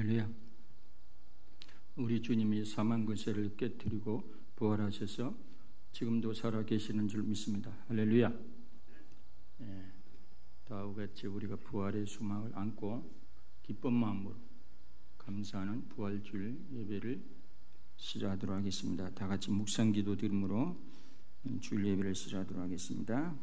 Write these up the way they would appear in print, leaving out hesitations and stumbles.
할렐루야. 우리 주님이 사망 권세를 깨뜨리고 부활하셔서 지금도 살아계시는 줄 믿습니다. 할렐루야. 다음과 같이 우리가 부활의 소망을 안고 기쁜 마음으로 감사하는 부활주일 예배를 시작하도록 하겠습니다. 다 같이 묵상기도 드림으로 주일 예배를 시작하도록 하겠습니다.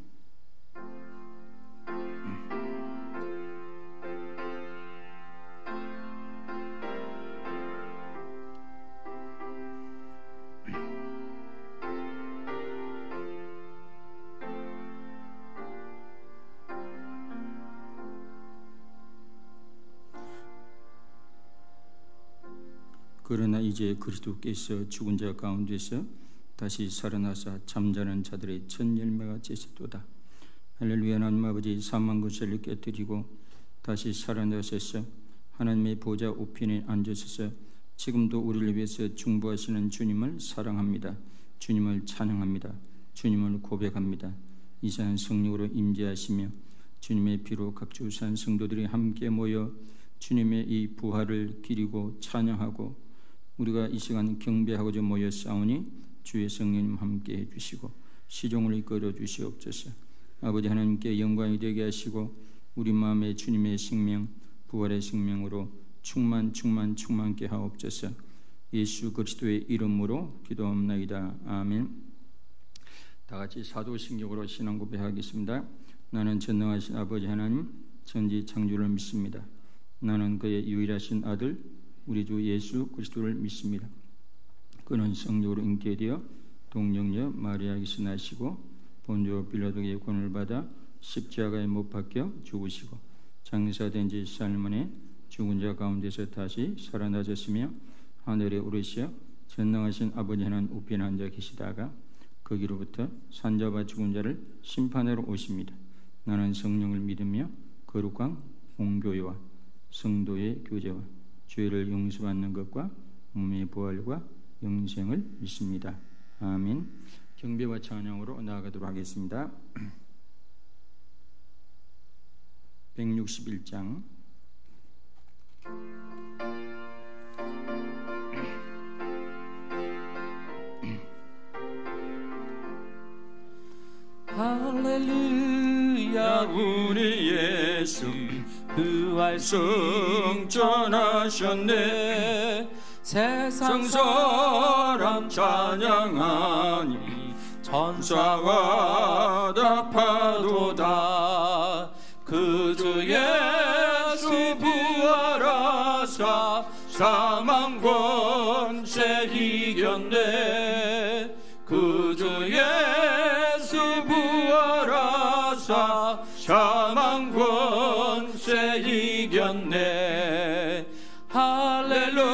그러나 이제 그리스도께서 죽은 자 가운데서 다시 살아나사 잠자는 자들의 첫 열매가 되셨도다. 할렐루야. 하나님 아버지, 사망 권세를 깨뜨리고 다시 살아나셔서 하나님의 보좌 우편에 앉으셔서 지금도 우리를 위해서 중보하시는 주님을 사랑합니다. 주님을 찬양합니다. 주님을 고백합니다. 이상한 성령으로 임재하시며 주님의 피로 각주 산 성도들이 함께 모여 주님의 이 부활을 기리고 찬양하고 우리가 이 시간 경배하고자 모여 싸우니 주의 성령님 함께 해주시고 시종을 이끌어 주시옵소서. 아버지 하나님께 영광이 되게 하시고 우리 마음에 주님의 생명, 부활의 생명으로 충만케 하옵소서. 예수 그리스도의 이름으로 기도합나이다. 아멘. 다 같이 사도신경으로 신앙 고백하겠습니다. 나는 전능하신 아버지 하나님 천지 창조를 믿습니다. 나는 그의 유일하신 아들 우리 주 예수 그리스도를 믿습니다. 그는 성령으로 잉태되어 동정녀 마리아에게서 나시고 본조 빌라도의 권을 받아 십자가에 못 박혀 죽으시고 장사된 지 사흘 만에 죽은 자 가운데서 다시 살아나셨으며 하늘에 오르시어 전능하신 아버지 하나님 우편에 앉아 계시다가 거기로부터 산자와 죽은 자를 심판하러 오십니다. 나는 성령을 믿으며 거룩한 공교회와 성도의 교제와 죄를 용서받는 것과 몸의 부활과 영생을 믿습니다. 아멘. 경배와 찬양으로 나아가도록 하겠습니다. 161장 할렐루야. 우리 예수 부활 승천하셨네. 세상 사람 찬양하니 천사와 답하도다. 그 주 예수 부활하사 사망 권세 이겼네. 그 주 예수 부활하사 사망 권세 이겼네. 할렐루야.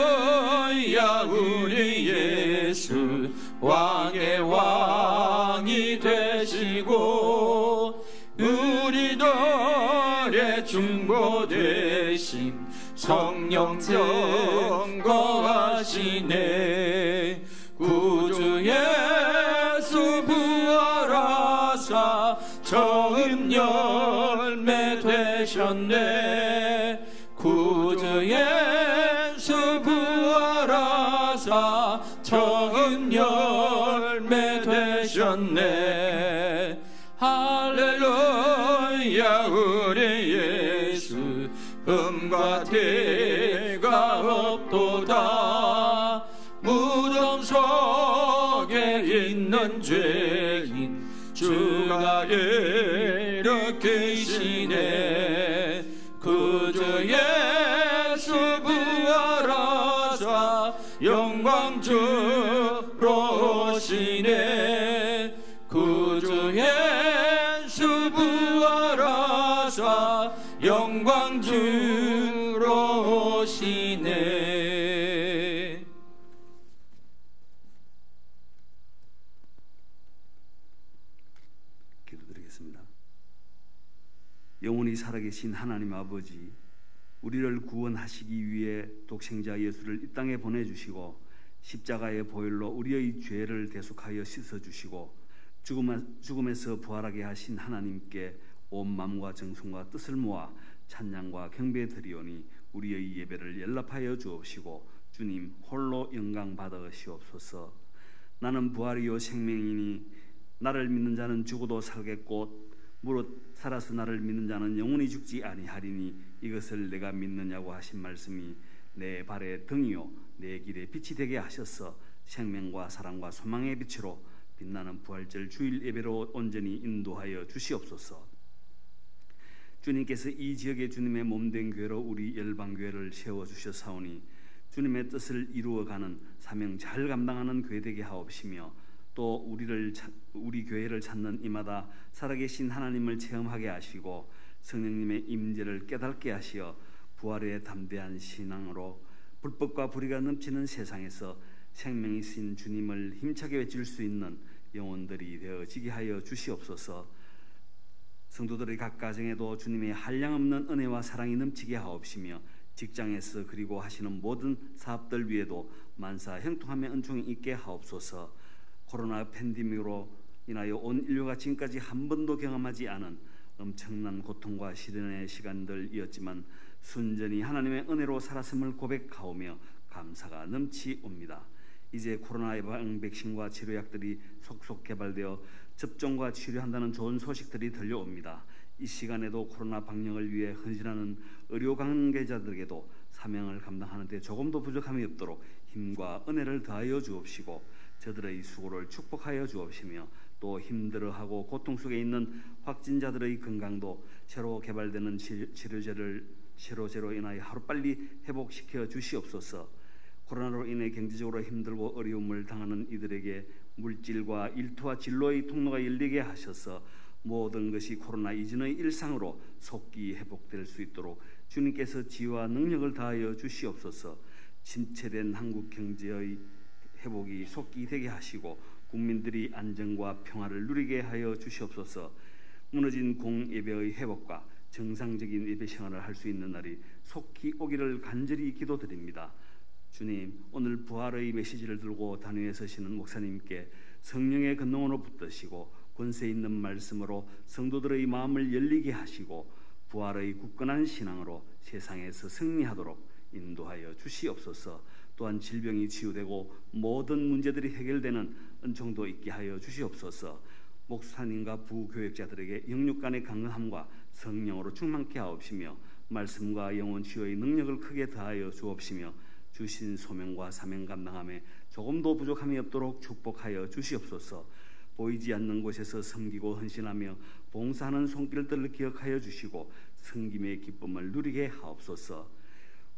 우리 예수 왕의 왕이 되시고 우리들의 중보 되신 성령 증거하시네. 구주 예수 부활하사 처음 열매 되셨네. 구주 예수 부활하사 처음 열매 되셨네. 할렐루야. 우리 예수 음과 태가 없도다. 무덤 속에 있는 죄인 주가 일으키시네. 그주 예수 부활하사 영광 주로 오시네. 그주 예수 부활하사 영광 주로 오시네. 기도드리겠습니다. 영원히 살아계신 하나님 아버지, 우리를 구원하시기 위해 독생자 예수를 이 땅에 보내주시고 십자가의 보혈로 우리의 죄를 대속하여 씻어주시고 죽음에서 부활하게 하신 하나님께 온 마음과 정성과 뜻을 모아 찬양과 경배 드리오니 우리의 예배를 연락하여 주옵시고 주님 홀로 영광 받으시옵소서. 나는 부활이요 생명이니 나를 믿는 자는 죽어도 살겠고 무릇 살아서 나를 믿는 자는 영원히 죽지 아니하리니 이것을 내가 믿느냐고 하신 말씀이 내 발의 등이요 내 길의 빛이 되게 하셔서 생명과 사랑과 소망의 빛으로 빛나는 부활절 주일 예배로 온전히 인도하여 주시옵소서. 주님께서 이 지역에 주님의 몸된 교회로 우리 열방교회를 세워주셨사오니 주님의 뜻을 이루어가는 사명 잘 감당하는 교회 되게 하옵시며 또 우리 교회를 찾는 이마다 살아계신 하나님을 체험하게 하시고 성령님의 임재를 깨닫게 하시어 부활의 담대한 신앙으로 불법과 불의가 넘치는 세상에서 생명이신 주님을 힘차게 외칠 수 있는 영혼들이 되어지게 하여 주시옵소서. 성도들의 각 가정에도 주님의 한량없는 은혜와 사랑이 넘치게 하옵시며 직장에서 그리고 하시는 모든 사업들 위에도 만사 형통함의 은총이 있게 하옵소서. 코로나 팬데믹으로 인하여 온 인류가 지금까지 한 번도 경험하지 않은 엄청난 고통과 시련의 시간들이었지만 순전히 하나님의 은혜로 살았음을 고백하오며 감사가 넘치옵니다. 이제 코로나 예방 백신과 치료약들이 속속 개발되어 접종과 치료한다는 좋은 소식들이 들려옵니다. 이 시간에도 코로나 방역을 위해 헌신하는 의료 관계자들에게도 사명을 감당하는 데 조금도 부족함이 없도록 힘과 은혜를 더하여 주옵시고 저들의 수고를 축복하여 주옵시며 또 힘들어하고 고통 속에 있는 확진자들의 건강도 새로 개발되는 치료제로 인하여 하루빨리 회복시켜 주시옵소서. 코로나로 인해 경제적으로 힘들고 어려움을 당하는 이들에게 물질과 일터와 진로의 통로가 열리게 하셔서 모든 것이 코로나 이전의 일상으로 속기 회복될 수 있도록 주님께서 지혜와 능력을 다하여 주시옵소서. 침체된 한국 경제의 회복이 속기 되게 하시고 국민들이 안정과 평화를 누리게 하여 주시옵소서. 무너진 공예배의 회복과 정상적인 예배 생활을 할 수 있는 날이 속히 오기를 간절히 기도드립니다. 주님, 오늘 부활의 메시지를 들고 단위에 서시는 목사님께 성령의 권능으로 붙드시고 권세 있는 말씀으로 성도들의 마음을 열리게 하시고 부활의 굳건한 신앙으로 세상에서 승리하도록 인도하여 주시옵소서. 또한 질병이 치유되고 모든 문제들이 해결되는 은총도 있게 하여 주시옵소서. 목사님과 부교역자들에게 영육 간의 강건함과 성령으로 충만케 하옵시며 말씀과 영혼 치유의 능력을 크게 더하여 주옵시며 주신 소명과 사명 감당함에 조금도 부족함이 없도록 축복하여 주시옵소서. 보이지 않는 곳에서 섬기고 헌신하며 봉사하는 손길들을 기억하여 주시고 섬김의 기쁨을 누리게 하옵소서.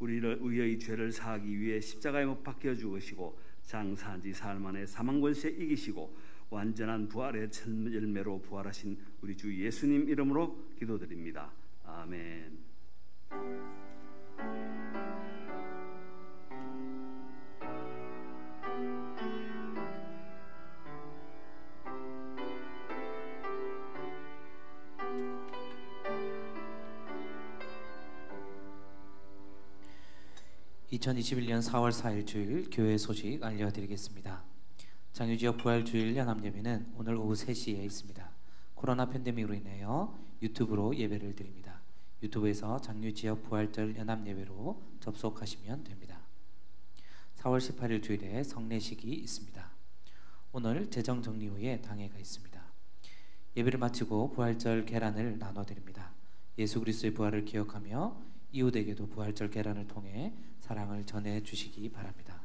우리의 죄를 사하기 위해 십자가에 못 박혀 죽으시고 장사한 지 사흘 만에 사망 권세 이기시고 완전한 부활의 첫 열매로 부활하신 우리 주 예수님 이름으로 기도드립니다. 아멘. 2021년 4월 4일 주일 교회 소식 알려드리겠습니다. 장유지역 부활주일 연합예배는 오늘 오후 3시에 있습니다. 코로나 팬데믹으로 인하여 유튜브로 예배를 드립니다. 유튜브에서 장유지역 부활절 연합예배로 접속하시면 됩니다. 4월 18일 주일에 성례식이 있습니다. 오늘 재정정리 후에 당회가 있습니다. 예배를 마치고 부활절 계란을 나눠드립니다. 예수 그리스도의 부활을 기억하며 이웃에게도 부활절 계란을 통해 사랑을 전해주시기 바랍니다.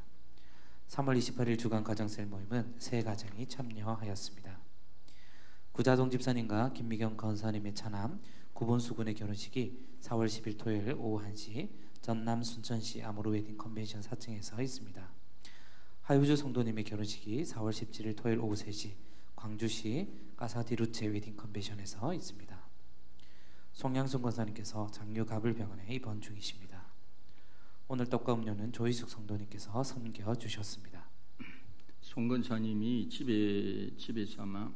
3월 28일 주간 가정셀 모임은 세 가정이 참여하였습니다. 구자동 집사님과 김미경 권사님의 차남 구본수 군의 결혼식이 4월 10일 토요일 오후 1시 전남 순천시 아모르 웨딩 컨벤션 4층에서 있습니다. 하유주 성도님의 결혼식이 4월 17일 토요일 오후 3시 광주시 까사디루체 웨딩 컨벤션에서 있습니다. 송양순 권사님께서 장류가불병원에 입원 중이십니다. 오늘 떡과 음료는 조희숙 성도님께서 섬겨주셨습니다. 송 권사님이 집에서 아마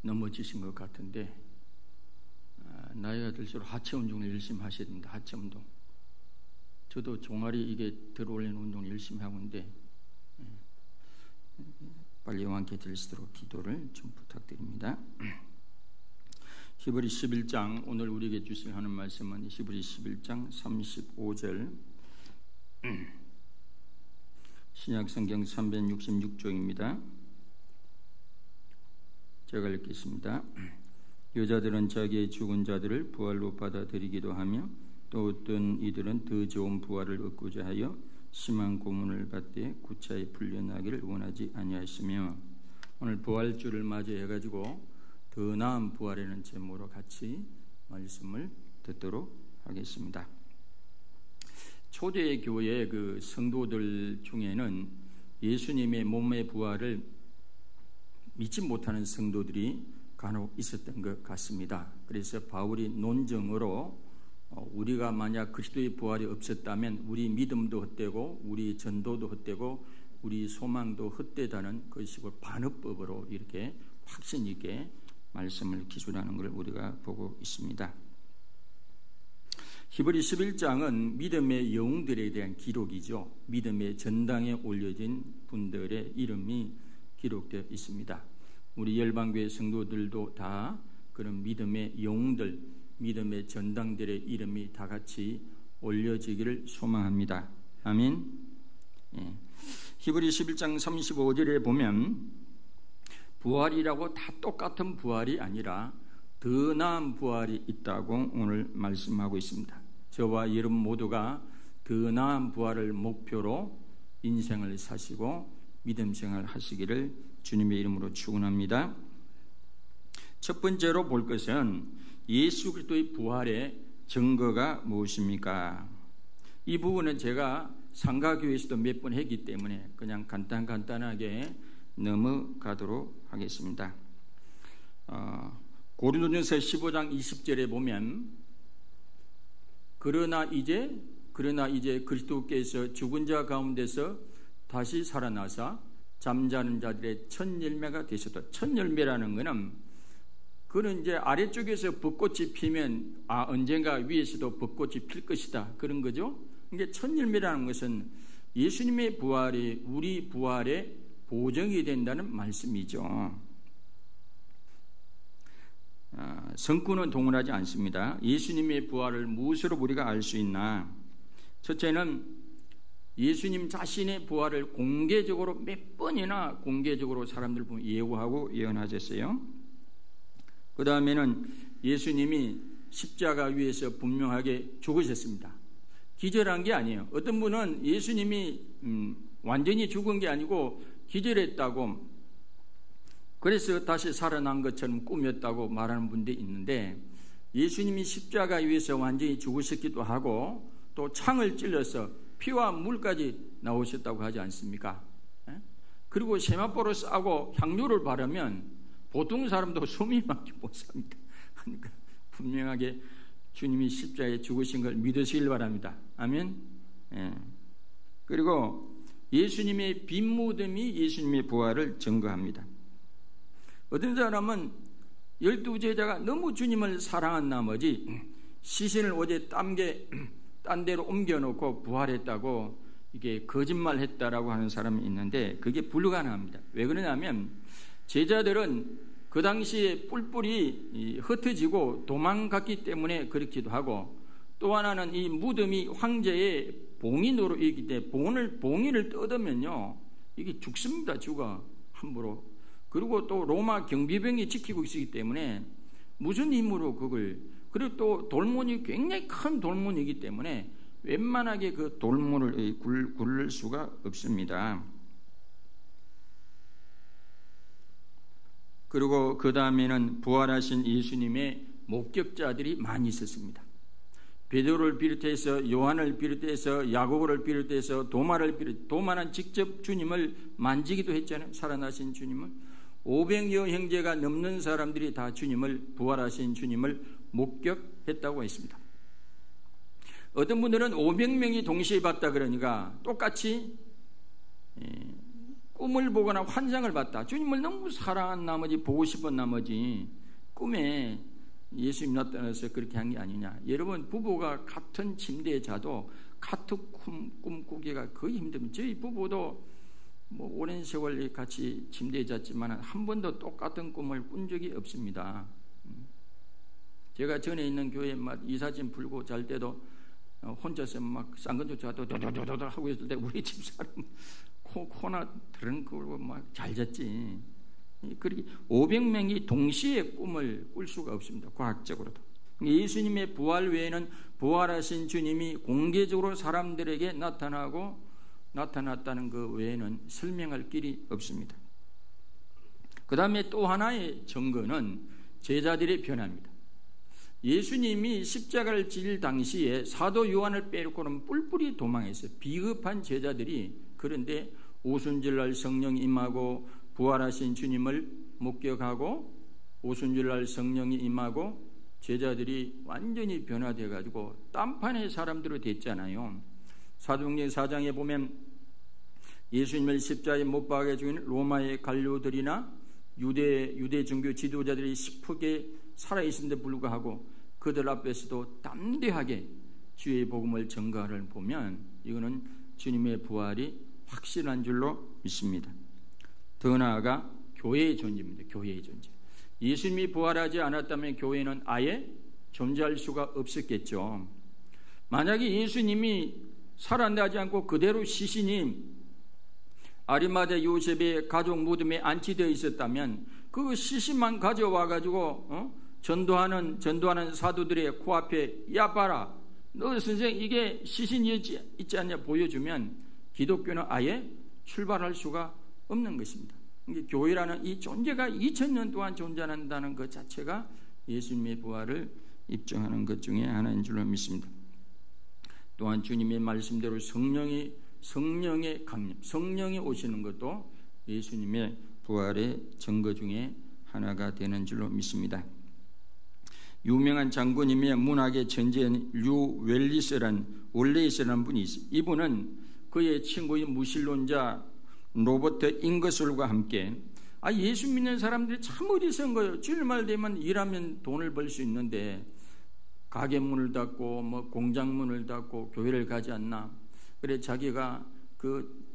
넘어지신 것 같은데 나이가 들수록 하체 운동을 열심히 하셔야 됩니다. 하체 운동. 저도 종아리 이게 들어올리는 운동을 열심히 하고 있는데 빨리 완쾌될 수 있도록 기도를 좀 부탁드립니다. 히브리 11장, 오늘 우리에게 주실 하는 말씀은 히브리 11장 35절, 신약성경 366쪽입니다. 제가 읽겠습니다. 여자들은 자기의 죽은 자들을 부활로 받아들이기도 하며 또 어떤 이들은 더 좋은 부활을 얻고자 하여 심한 고문을 받되 구차히 풀려나기를 원하지 아니하였으며, 오늘 부활주를 맞이해가지고 더 나은 부활이라는 제목으로 같이 말씀을 듣도록 하겠습니다. 초대 교회 그 성도들 중에는 예수님의 몸의 부활을 믿지 못하는 성도들이 간혹 있었던 것 같습니다. 그래서 바울이 논증으로 우리가 만약 그리스도의 부활이 없었다면 우리 믿음도 헛되고 우리 전도도 헛되고 우리 소망도 헛되다는 그 식으로 반어법으로 이렇게 확신 있게 말씀을 기술하는 걸 우리가 보고 있습니다. 히브리 11장은 믿음의 영웅들에 대한 기록이죠. 믿음의 전당에 올려진 분들의 이름이 기록되어 있습니다. 우리 열방교회 성도들도 다 그런 믿음의 영웅들, 믿음의 전당들의 이름이 다 같이 올려지기를 소망합니다. 아멘. 예. 히브리 11장 35절에 보면 부활이라고 다 똑같은 부활이 아니라 더 나은 부활이 있다고 오늘 말씀하고 있습니다. 저와 여러분 모두가 더 나은 부활을 목표로 인생을 사시고 믿음 생활 하시기를 주님의 이름으로 축원합니다. 첫 번째로 볼 것은 예수 그리스도의 부활의 증거가 무엇입니까? 이 부분은 제가 상가교회에서도 몇 번 했기 때문에 그냥 간단하게 넘어가도록 하겠습니다. 고린도전서 15장 20절에 보면 그러나 이제 그리스도께서 죽은 자 가운데서 다시 살아나사 잠자는 자들의 첫 열매가 되셨다. 첫 열매라는 것은 그는 이제 아래쪽에서 벚꽃이 피면 언젠가 위에서도 벚꽃이 필 것이다, 그런 거죠. 이게 첫 열매라는 것은 예수님의 부활이 우리 부활의 보정이 된다는 말씀이죠. 성구는 동원하지 않습니다. 예수님의 부활을 무엇으로 우리가 알 수 있나? 첫째는 예수님 자신의 부활을 공개적으로 몇 번이나 공개적으로 사람들 보면 예고하고 예언하셨어요. 그 다음에는 예수님이 십자가 위에서 분명하게 죽으셨습니다. 기절한 게 아니에요. 어떤 분은 예수님이 완전히 죽은 게 아니고 기절했다고, 그래서 다시 살아난 것처럼 꾸몄다고 말하는 분들이 있는데, 예수님이 십자가 위에서 완전히 죽으셨기도 하고 또 창을 찔러서 피와 물까지 나오셨다고 하지 않습니까? 그리고 세마포를 싸고 향료를 바르면 보통 사람도 숨이 막혀 못 삽니다. 그러니까 분명하게 주님이 십자가에 죽으신 걸 믿으시길 바랍니다. 아멘. 그리고 예수님의 빈 무덤이 예수님의 부활을 증거합니다. 어떤 사람은 12제자가 너무 주님을 사랑한 나머지 시신을 어제 딴 데로 옮겨놓고 부활했다고 이게 거짓말했다라고 하는 사람이 있는데 그게 불가능합니다. 왜 그러냐면 제자들은 그 당시에 뿔뿔이 흩어지고 도망갔기 때문에 그렇기도 하고, 또 하나는 이 무덤이 황제의 봉인으로 있기 때문에 봉인을 뜯으면요 이게 죽습니다. 죽어 함부로. 그리고 또 로마 경비병이 지키고 있기 때문에 무슨 힘으로 그걸, 그리고 또 돌문이 굉장히 큰 돌문이기 때문에 웬만하게 그 돌문을 굴릴 수가 없습니다. 그리고 그 다음에는 부활하신 예수님의 목격자들이 많이 있었습니다. 베드로를 비롯해서 요한을 비롯해서 야고보를 비롯해서 도마는 직접 주님을 만지기도 했잖아요. 살아나신 주님을. 500여 형제가 넘는 사람들이 다 주님을, 부활하신 주님을 목격했다고 했습니다. 어떤 분들은 500명이 동시에 봤다 그러니까 똑같이 꿈을 보거나 환상을 봤다. 주님을 너무 사랑한 나머지, 보고 싶은 나머지 꿈에 예수님 나타나서 그렇게 한 게 아니냐. 여러분, 부부가 같은 침대에 자도 같은 꿈 꾸기가 거의 힘듭니다. 저희 부부도 뭐 오랜 세월 같이 침대에 잤지만 한 번도 똑같은 꿈을 꾼 적이 없습니다. 제가 전에 있는 교회에 막 이삿짐 풀고 잘 때도 혼자서 막 쌍근조차 도도도도도 하고 있을 때 우리 집사람 코나 들은 걸고 막 잘 잤지. 그렇게 500명이 동시에 꿈을 꿀 수가 없습니다. 과학적으로도. 예수님의 부활 외에는 부활하신 주님이 공개적으로 사람들에게 나타났다는 그 외에는 설명할 길이 없습니다. 그 다음에 또 하나의 증거는 제자들의 변화입니다. 예수님이 십자가를 질 당시에 사도 요한을 빼놓고는 뿔뿔이 도망했어요. 비겁한 제자들이. 그런데 오순절날 성령이 임하고 부활하신 주님을 목격하고 오순절날 성령이 임하고 제자들이 완전히 변화되어 가지고 딴판의 사람들로 됐잖아요. 사도행전 4장에 보면 예수님을 십자가에 못 박아 죽인 로마의 관료들이나 유대 종교 지도자들이 스프게 살아있는데 불구하고 그들 앞에서도 담대하게 주의 복음을 전가를 보면 이거는 주님의 부활이 확실한 줄로 믿습니다. 더 나아가 교회의 존재입니다. 교회의 존재. 예수님이 부활하지 않았다면 교회는 아예 존재할 수가 없었겠죠. 만약에 예수님이 살아나지 않고 그대로 시신이 아리마대 요셉의 가족 무덤에 안치되어 있었다면 그 시신만 가져와 가지고 전도하는 사도들의 코앞에 야 봐라, 너 선생 이게 시신이 있지 않냐 보여주면 기독교는 아예 출발할 수가 없는 것입니다. 교회라는 이 존재가 2000년 동안 존재한다는 것 자체가 예수님의 부활을 입증하는 것 중에 하나인 줄로 믿습니다. 또한 주님의 말씀대로 성령의 강림, 성령이 오시는 것도 예수님의 부활의 증거 중에 하나가 되는 줄로 믿습니다. 유명한 장군님의 문학의 천재인 월레이스라는 분이 있어요. 이분은 그의 친구인 무신론자 로버트 잉거솔과 함께 예수 믿는 사람들이 참 어리석은 거예요. 주일날 되면 일하면 돈을 벌 수 있는데 가게 문을 닫고 공장 문을 닫고 교회를 가지 않나. 그래 자기가 그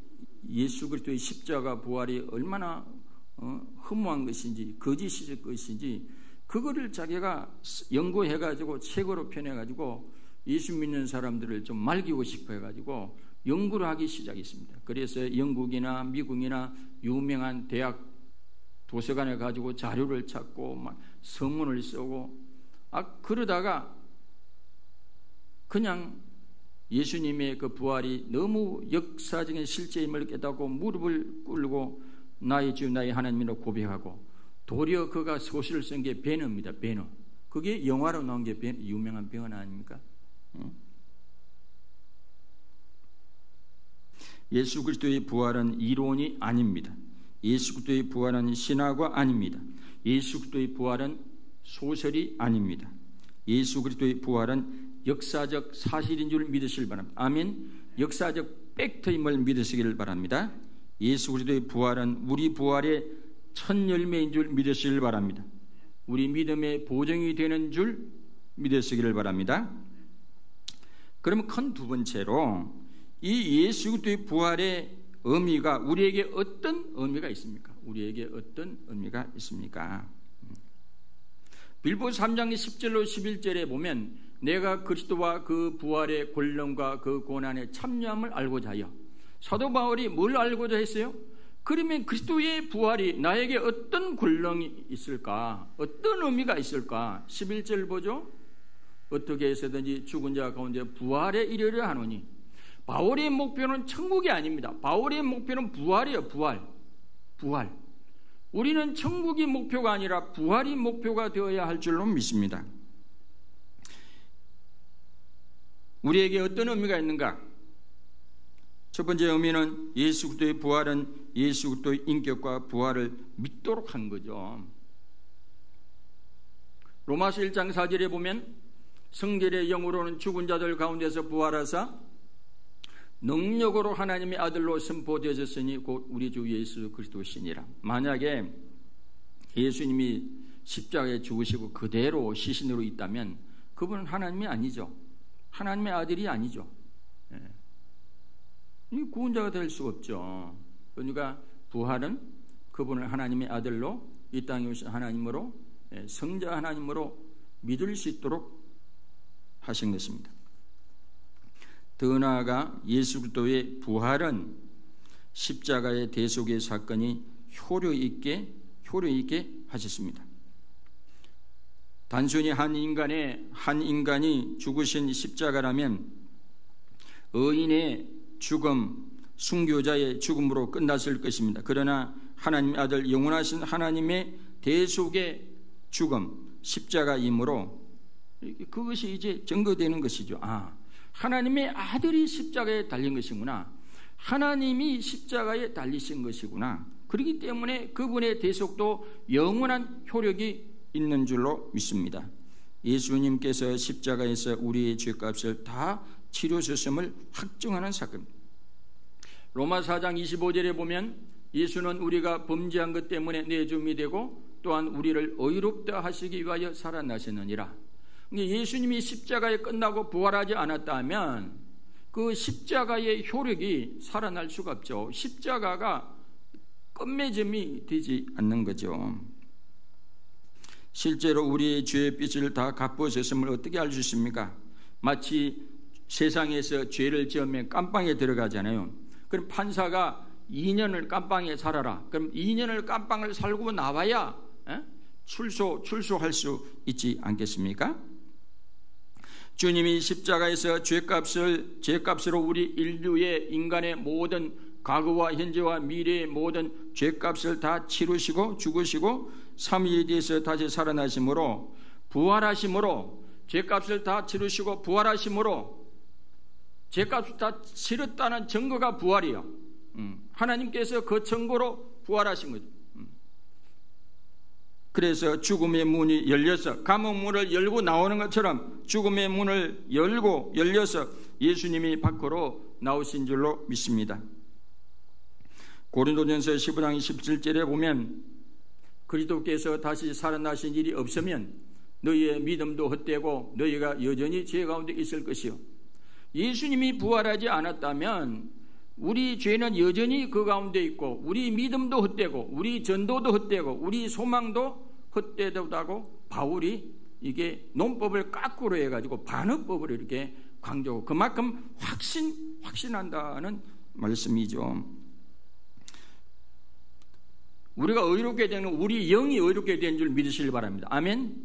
예수 그리스도의 십자가 부활이 얼마나 허무한 것인지 거짓일 것인지 그거를 자기가 연구해가지고 책으로 펴내가지고 예수 믿는 사람들을 좀 말리고 싶어 해가지고 연구를 하기 시작했습니다. 그래서 영국이나 미국이나 유명한 대학 도서관에 가지고 자료를 찾고 막 서문을 쓰고 그러다가 그냥 예수님의 그 부활이 너무 역사적인 실제임을 깨닫고 무릎을 꿇고 나의 주 나의 하나님이라고 고백하고 도리어 그가 소설을 쓴 게 베너입니다. 베너. 그게 영화로 나온 게 유명한 베너 아닙니까? 예수 그리스도의 부활은 이론이 아닙니다. 예수 그리스도의 부활은 신화가 아닙니다. 예수 그리스도의 부활은 소설이 아닙니다. 예수 그리스도의 부활은 역사적 사실인 줄 믿으시길 바랍니다. 아멘. 역사적 팩트임을 믿으시기를 바랍니다. 예수 그리스도의 부활은 우리 부활의 첫 열매인 줄 믿으시길 바랍니다. 우리 믿음의 보증이 되는 줄 믿으시기를 바랍니다. 그러면 큰 두 번째로 이 예수 그리스도의 부활의 의미가 우리에게 어떤 의미가 있습니까? 우리에게 어떤 의미가 있습니까? 빌보서 3장 10절로 11절에 보면 내가 그리스도와 그 부활의 권능과 그 고난의 참여함을 알고자 하여. 사도 바울이 뭘 알고자 했어요? 그러면 그리스도의 부활이 나에게 어떤 권능이 있을까? 어떤 의미가 있을까? 11절 보죠. 어떻게 해서든지 죽은 자 가운데 부활에 이르려 하노니. 바울의 목표는 천국이 아닙니다. 바울의 목표는 부활이에요. 부활. 우리는 천국이 목표가 아니라 부활이 목표가 되어야 할 줄로 믿습니다. 우리에게 어떤 의미가 있는가? 첫 번째 의미는 예수 그리스도의 부활은 예수 그리스도의 인격과 부활을 믿도록 한 거죠. 로마서 1장 4절에 보면 성결의 영으로는 죽은 자들 가운데서 부활하사 능력으로 하나님의 아들로 선포되어졌으니 곧 우리 주 예수 그리스도시니라. 만약에 예수님이 십자가에 죽으시고 그대로 시신으로 있다면 그분은 하나님이 아니죠. 하나님의 아들이 아니죠. 구원자가 될 수 없죠. 그러니까 부활은 그분을 하나님의 아들로 이 땅에 오신 하나님으로 성자 하나님으로 믿을 수 있도록 하신 것입니다. 더 나아가 예수 그리스도의 부활은 십자가의 대속의 사건이 효력 있게 하셨습니다. 단순히 한 인간이 죽으신 십자가라면 의인의 죽음, 순교자의 죽음으로 끝났을 것입니다. 그러나 하나님의 아들, 영원하신 하나님의 대속의 죽음, 십자가이므로 그것이 이제 증거되는 것이죠. 하나님의 아들이 십자가에 달린 것이구나. 하나님이 십자가에 달리신 것이구나. 그렇기 때문에 그분의 대속도 영원한 효력이 있는 줄로 믿습니다. 예수님께서 십자가에서 우리의 죄값을 다 치르셨음을 확증하는 사건입니다. 로마 4장 25절에 보면 예수는 우리가 범죄한 것 때문에 내줌이 되고 또한 우리를 의롭다 하시기 위하여 살아나셨느니라. 예수님이 십자가에 끝나고 부활하지 않았다면 그 십자가의 효력이 살아날 수가 없죠. 십자가가 끝맺음이 되지 않는 거죠. 실제로 우리의 죄의 빚을 다 갚으셨음을 어떻게 알 수 있습니까? 마치 세상에서 죄를 지으면 깜빵에 들어가잖아요. 그럼 판사가 2년을 깜빵에 살아라. 그럼 2년을 깜빵을 살고 나와야 출소할 수 있지 않겠습니까? 주님이 십자가에서 죄값으로 우리 인류의 인간의 모든 과거와 현재와 미래의 모든 죄값을 다 치르시고 죽으시고 3일에 대해서 다시 살아나심으로 부활하심으로 죄값을 다 치르시고 부활하심으로 죄값을 다 치렀다는 증거가 부활이요. 하나님께서 그 증거로 부활하신 거죠. 그래서 죽음의 문이 열려서 감옥 문을 열고 나오는 것처럼 죽음의 문을 열려서 예수님이 밖으로 나오신 줄로 믿습니다. 고린도전서 15장 17절에 보면 그리스도께서 다시 살아나신 일이 없으면 너희의 믿음도 헛되고 너희가 여전히 죄 가운데 있을 것이요. 예수님이 부활하지 않았다면 우리 죄는 여전히 그 가운데 있고 우리 믿음도 헛되고 우리 전도도 헛되고 우리 소망도 헛되다고 바울이 이게 논법을 거꾸로 해가지고 반어법을 이렇게 강조하고 그만큼 확신한다는 말씀이죠. 우리가 의롭게 되는 우리 영이 의롭게 된 줄 믿으시길 바랍니다. 아멘.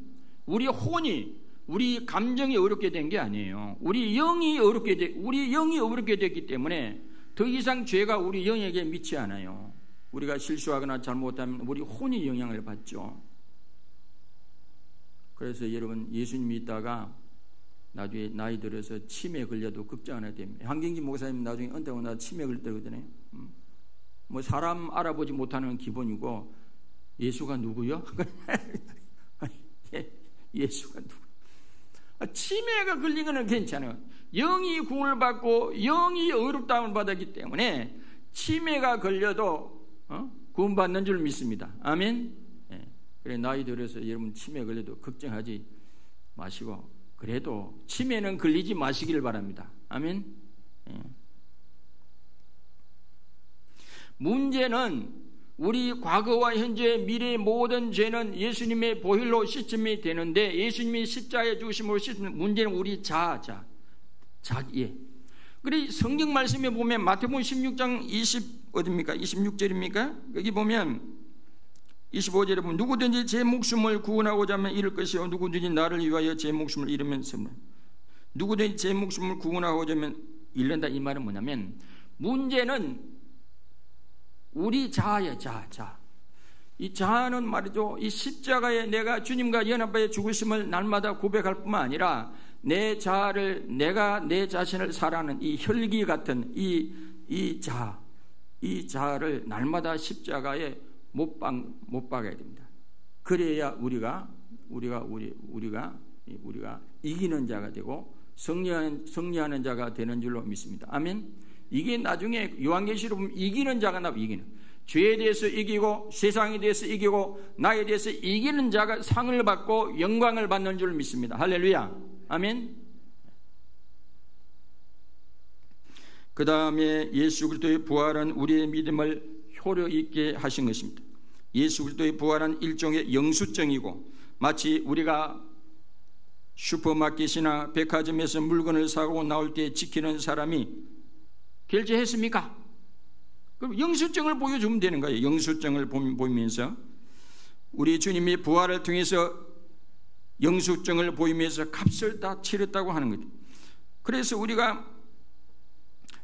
우리 혼이 우리 감정이 의롭게 된 게 아니에요. 우리 영이 의롭게 됐기 때문에 더 이상 죄가 우리 영에게 미치지 않아요. 우리가 실수하거나 잘못하면 우리 혼이 영향을 받죠. 그래서 여러분 예수님이 있다가 나중에 나이 들어서 치매에 걸려도 걱정 안 해도 됩니다. 한경진 목사님 나중에 은퇴하고 나서 치매에 걸렸거든요. 뭐 사람 알아보지 못하는 기본이고 예수가 누구요? 예수가 누구? 치매가 걸린 거는 괜찮아요. 영이 구원을 받고 영이 의롭다움을 받았기 때문에 치매가 걸려도 구원받는 줄 믿습니다. 아멘. 그래 나이 들어서 여러분 치매 걸려도 걱정하지 마시고 그래도 치매는 걸리지 마시길 바랍니다. 아멘. 문제는 우리 과거와 현재 미래의 모든 죄는 예수님의 보혈로 씻음이 되는데 예수님이 십자가에 죽으심으로 씻는 문제는 우리 자기에. 그래 성경 말씀에 보면 마태복음 16장 26절입니까? 여기 보면 25절에 보면 누구든지 제 목숨을 구원하고자 하면 잃을 것이요 누구든지 나를 위하여 제 목숨을 잃으면 누구든지 제 목숨을 구원하고자 하면 잃는다. 이 말은 뭐냐면 문제는 우리 자아예요. 자. 이 자아는 말이죠. 이 십자가에 내가 주님과 연합하여 죽으심을 날마다 고백할 뿐만 아니라 내 자아를 내가 내 자신을 사랑하는 이 혈기 같은 이 자아를 날마다 십자가에 못 박아야 됩니다. 그래야 우리가 이기는 자가 되고 승리하는 자가 되는 줄로 믿습니다. 아멘. 이게 나중에 요한계시로 보면 이기는 자가 나와. 죄에 대해서 이기고 세상에 대해서 이기고 나에 대해서 이기는 자가 상을 받고 영광을 받는 줄 믿습니다. 할렐루야. 아멘. 그 다음에 예수 그리스도의 부활은 우리의 믿음을 효력 있게 하신 것입니다. 예수 그리스도의 부활은 일종의 영수증이고 마치 우리가 슈퍼마켓이나 백화점에서 물건을 사고 나올 때 지키는 사람이 결제했습니까? 그럼 영수증을 보여주면 되는 거예요. 영수증을 보이면서 우리 주님이 부활을 통해서 영수증을 보이면서 값을 다 치렀다고 하는 거죠. 그래서 우리가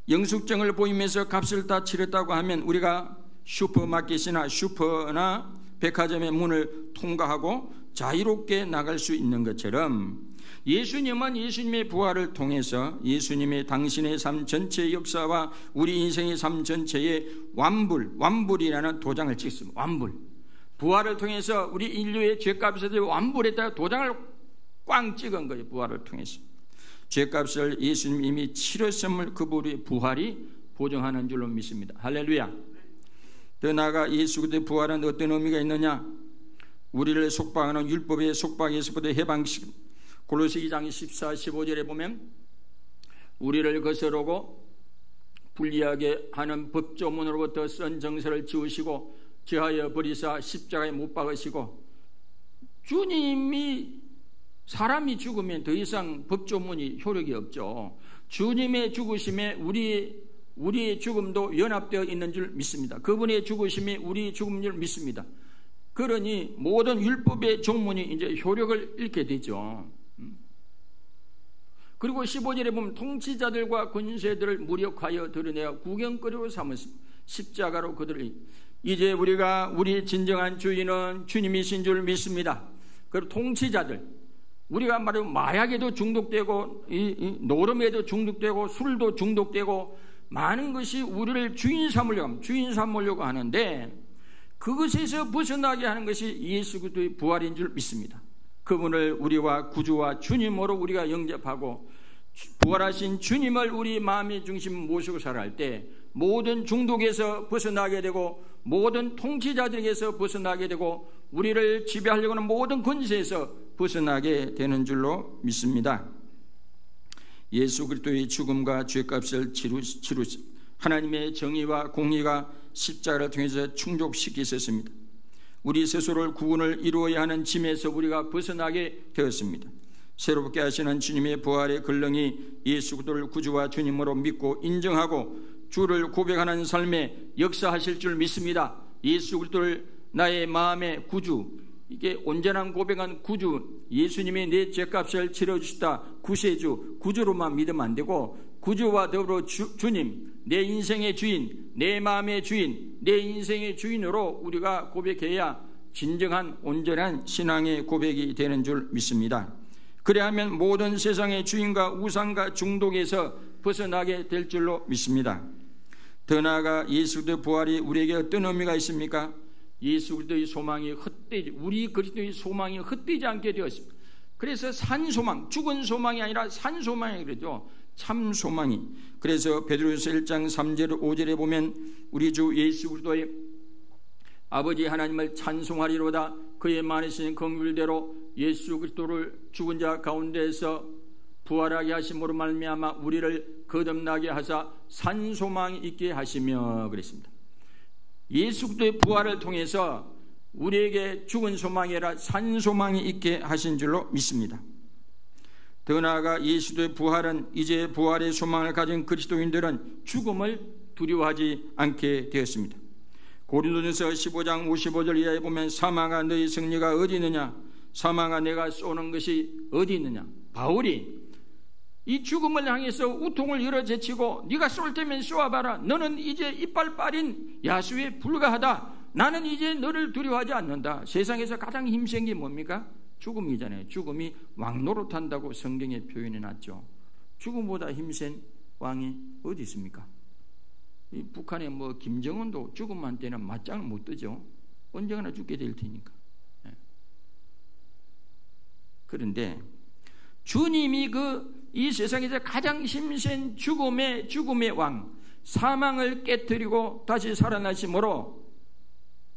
영수증을 보이면서 값을 다 치렀다고 하면 우리가 슈퍼마켓이나 슈퍼나 백화점의 문을 통과하고 자유롭게 나갈 수 있는 것처럼 예수님은 예수님의 부활을 통해서 예수님의 당신의 삶 전체의 역사와 우리 인생의 삶 전체에 완불이라는 도장을 찍습니다. 완불. 부활을 통해서 우리 인류의 죄값에 대해 완불했다가 도장을 꽝 찍은 거예요. 부활을 통해서. 죄값을 예수님이 이미 치렀음을 그 부활이 보증하는 줄로 믿습니다. 할렐루야. 더 나아가 예수 그리스도의 부활은 어떤 의미가 있느냐? 우리를 속박하는 율법의 속박에서부터 해방시킵니다. 골로새 2장 14, 15절에 보면 우리를 거스르고 불리하게 하는 법조문으로부터 쓴 정서를 지우시고 제하여 버리사 십자가에 못 박으시고, 주님이 사람이 죽으면 더 이상 법조문이 효력이 없죠. 주님의 죽으심에 우리의 죽음도 연합되어 있는 줄 믿습니다. 그분의 죽으심이 우리 죽음인 줄 믿습니다. 그러니 모든 율법의 종문이 이제 효력을 잃게 되죠. 그리고 15절에 보면 통치자들과 권세들을 무력하여 드러내어 구경거리로 삼았습니다. 십자가로 그들을 이제 우리 진정한 주인은 주님이신 줄 믿습니다. 그리고 통치자들, 우리가 말하면 마약에도 중독되고 노름에도 중독되고 술도 중독되고 많은 것이 우리를 주인 삼으려고 하는데 그것에서 벗어나게 하는 것이 예수 그리스도의 부활인 줄 믿습니다. 그분을 우리와 구주와 주님으로 우리가 영접하고 부활하신 주님을 우리 마음의 중심 모시고 살아갈 때 모든 중독에서 벗어나게 되고 모든 통치자들에게서 벗어나게 되고 우리를 지배하려고 하는 모든 권세에서 벗어나게 되는 줄로 믿습니다. 예수 그리스도의 죽음과 죄값을 치루시 하나님의 정의와 공의가 십자가를 통해서 충족시키셨습니다. 우리 스스로를 구원을 이루어야 하는 짐에서 우리가 벗어나게 되었습니다. 새롭게 하시는 주님의 부활의 권능이 예수 그리스도를 구주와 주님으로 믿고 인정하고 주를 고백하는 삶에 역사하실 줄 믿습니다. 예수 그리스도를 나의 마음의 구주, 이게 온전한 고백한 구주, 예수님이 내 죄값을 치러주시다 구세주, 구주로만 믿으면 안 되고 구주와 더불어 주님, 내 인생의 주인, 내 마음의 주인, 내 인생의 주인으로 우리가 고백해야 진정한 온전한 신앙의 고백이 되는 줄 믿습니다. 그래야만 모든 세상의 주인과 우상과 중독에서 벗어나게 될 줄로 믿습니다. 더 나아가 예수 그리스도의 부활이 우리에게 어떤 의미가 있습니까? 예수 그리스도의 소망이 우리 그리스도의 소망이 헛되지 않게 되었습니다. 그래서 산소망, 죽은 소망이 아니라 산소망이 그러죠. 참 소망이. 그래서 베드로후서 1장 3절 5절에 보면 우리 주 예수 그리스도의 아버지 하나님을 찬송하리로다. 그의 많으신 긍휼대로 예수 그리스도를 죽은 자 가운데에서 부활하게 하심으로 말미암아 우리를 거듭나게 하사 산소망이 있게 하시며 그랬습니다. 예수 그리스도의 부활을 통해서 우리에게 죽은 소망이 아니라 산소망이 있게 하신 줄로 믿습니다. 더 나아가 예수 그리스도의 부활은 이제 부활의 소망을 가진 그리스도인들은 죽음을 두려워하지 않게 되었습니다. 고린도전서 15장 55절 이하에 보면 사망아 너희 승리가 어디 있느냐, 사망아 내가 쏘는 것이 어디 있느냐. 바울이 이 죽음을 향해서 우통을 열어 제치고 네가 쏠 때면 쏘아봐라. 너는 이제 이빨 빠린 야수에 불과하다. 나는 이제 너를 두려워하지 않는다. 세상에서 가장 힘센 게 뭡니까? 죽음이잖아요. 죽음이 왕노릇한다고 성경에 표현해놨죠. 죽음보다 힘센 왕이 어디 있습니까? 이 북한의 김정은도 죽음한테는 맞짱을 못 뜨죠. 언젠가나 죽게 될 테니까. 그런데 주님이 이 세상에서 가장 힘센 죽음의 왕, 사망을 깨뜨리고 다시 살아나심으로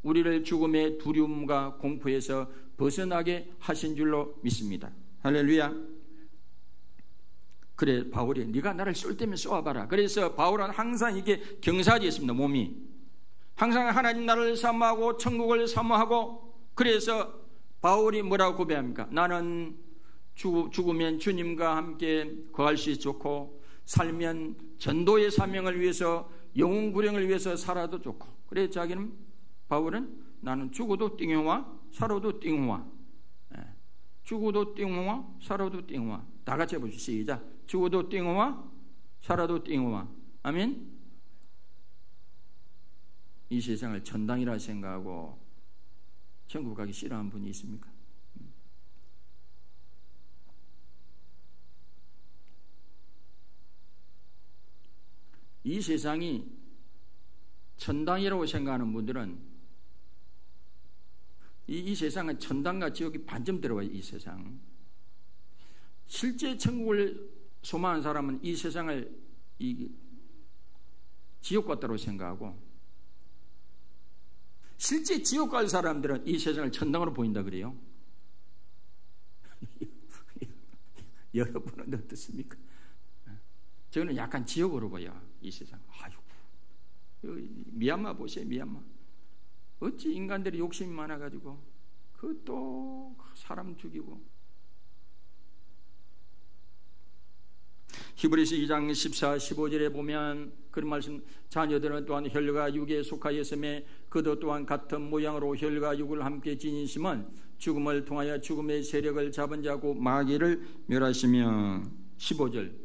우리를 죽음의 두려움과 공포에서 벗어나게 하신 줄로 믿습니다. 할렐루야. 그래 바울이 네가 나를 쏠 때면 쏘아봐라. 그래서 바울은 항상 이게 경사지였습니다. 몸이 항상 하나님 나라를 사모하고 천국을 사모하고, 그래서 바울이 뭐라고 고백합니까? 나는 죽으면 주님과 함께 거할 수 좋고, 살면 전도의 사명을 위해서, 영혼 구령을 위해서 살아도 좋고. 그래 자기는, 바울은 나는 죽어도 띵호와 살아도 띵호와, 죽어도 띵호와 살아도 띵호와. 다 같이 해보시죠. 시작. 죽어도 띵호와 살아도 띵호와. 아멘. 이 세상을 천당이라 생각하고 천국 가기 싫어하는 분이 있습니까? 이 세상이 천당이라고 생각하는 분들은 이 세상은 천당과 지옥이 반쯤 들어가요. 이 세상. 실제 천국을 소망하는 사람은 이 세상을 지옥 같다고 생각하고, 실제 지옥 갈 사람들은 이 세상을 천당으로 보인다 그래요. 여러분은 어떻습니까? 저는 약간 지옥으로 보여. 이 세상. 아이고, 미얀마 보세요. 미얀마. 어찌 인간들이 욕심이 많아가지고 그것도 사람 죽이고. 히브리서 2장 14, 15절에 보면 그런 말씀, 자녀들은 또한 혈과 육에 속하였음에 그도 또한 같은 모양으로 혈과 육을 함께 지니심은 죽음을 통하여 죽음의 세력을 잡은 자고 마귀를 멸하시며, 15절